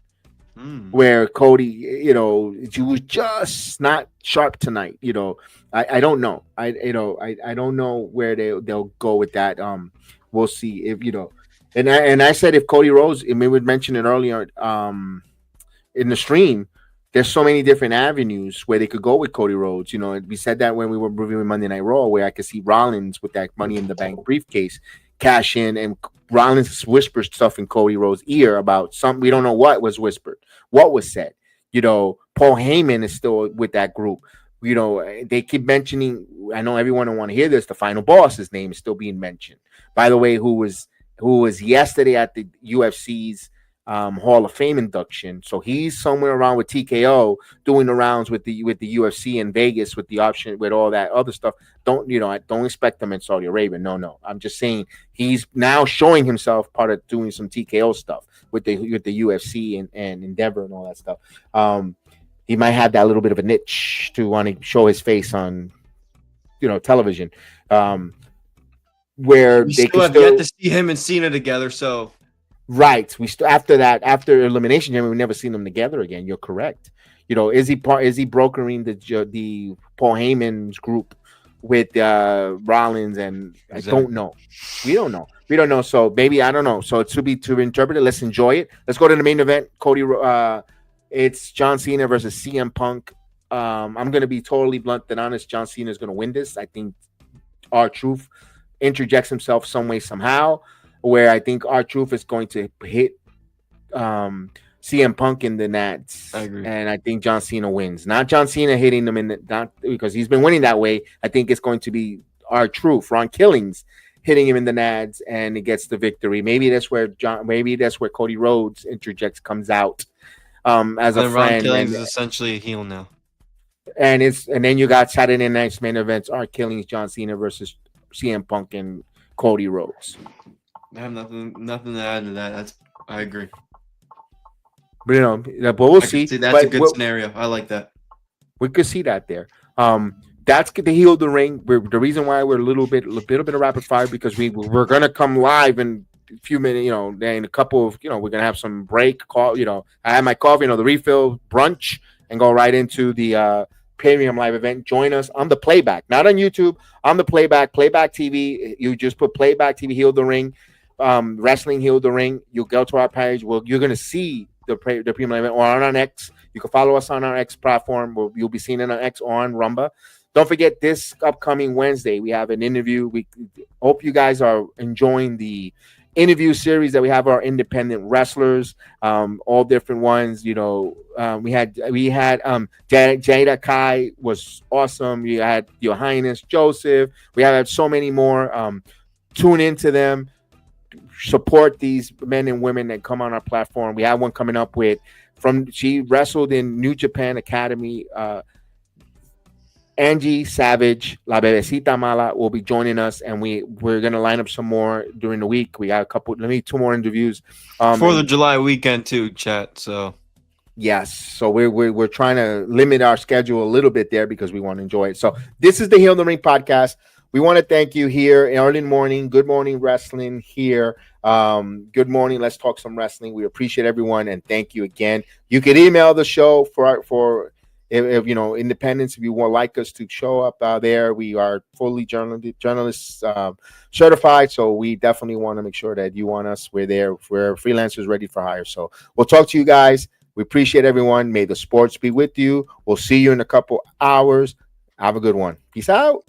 Where Cody, he was just not sharp tonight. I don't know. I don't know where they'll go with that. We'll see if and I said if Cody Rhodes, we would mention it earlier in the stream. There's so many different avenues where they could go with Cody Rhodes. We said that when we were reviewing Monday Night Raw, where I could see Rollins with that Money in the Bank briefcase cash in, and Rollins whispers stuff in Cody Rhodes' ear about something. We don't know what was whispered, what was said. Paul Heyman is still with that group. They keep mentioning, I know everyone don't want to hear this, the final boss's name is still being mentioned. By the way, who was yesterday at the UFC's Hall of Fame induction. So he's somewhere around with TKO doing the rounds with the UFC in Vegas with the option with all that other stuff. I don't expect them in Saudi Arabia. No. I'm just saying he's now showing himself part of doing some TKO stuff with the UFC and Endeavor and all that stuff. He might have that little bit of a niche to want to show his face on television. Where we they still have yet to see him and Cena together, so Right. After Elimination Chamber, we never seen them together again. You're correct. Is he brokering the Paul Heyman's group with Rollins? And I don't know. We don't know. So maybe, I don't know. So it's to be interpreted. Let's enjoy it. Let's go to the main event. Cody. It's John Cena versus CM Punk. I'm gonna be totally blunt and honest. John Cena is gonna win this. I think R-Truth interjects himself some way somehow, where I think R-Truth is going to hit CM Punk in the nats. I agree. And I think John Cena wins. Not John Cena hitting them not because he's been winning that way. I think it's going to be R-Truth, Ron Killings, hitting him in the nads, and it gets the victory. Maybe that's where Cody Rhodes comes out as a friend. Ron Killings is essentially a heel now. And then you got Saturday night's main events: R. Killings, John Cena versus CM Punk and Cody Rhodes. I have nothing to add to that. I agree. But but we'll see. That's a good scenario. I like that. We could see that there. That's the heel of the ring. The reason why we're a little bit of rapid fire, because we're gonna come live in a few minutes. In a couple of we're gonna have some break. Call. I have my coffee. The refill brunch, and go right into the premium live event. Join us on the playback, not on YouTube. On the playback TV. You just put playback TV heel of the ring, wrestling heel of the ring. You'll go to our page. You're gonna see the premium live event, or on our X. You can follow us on our X platform. You'll be seeing it on X or on Rumba. Don't forget, this upcoming Wednesday, we have an interview. We hope you guys are enjoying the interview series that we have, our independent wrestlers, all different ones. We had Jade Kai was awesome. You had Your Highness Joseph. We have had so many more. Tune into them. Support these men and women that come on our platform. We have one coming up she wrestled in New Japan Academy. Angie Savage, La Bebecita Mala, will be joining us, and we're gonna line up some more during the week. We got two more interviews for the July weekend too, chat. So yes, so we're trying to limit our schedule a little bit there because we want to enjoy it. So this is the Heel in the Ring podcast. We want to thank you here early in the morning. Good morning, wrestling here. Good morning. Let's talk some wrestling. We appreciate everyone, and thank you again. You can email the show for if independents. If you would like us to show up there, we are fully journalists certified. So we definitely want to make sure that you want us. We're there. We're freelancers ready for hire. So we'll talk to you guys. We appreciate everyone. May the sports be with you. We'll see you in a couple hours. Have a good one. Peace out.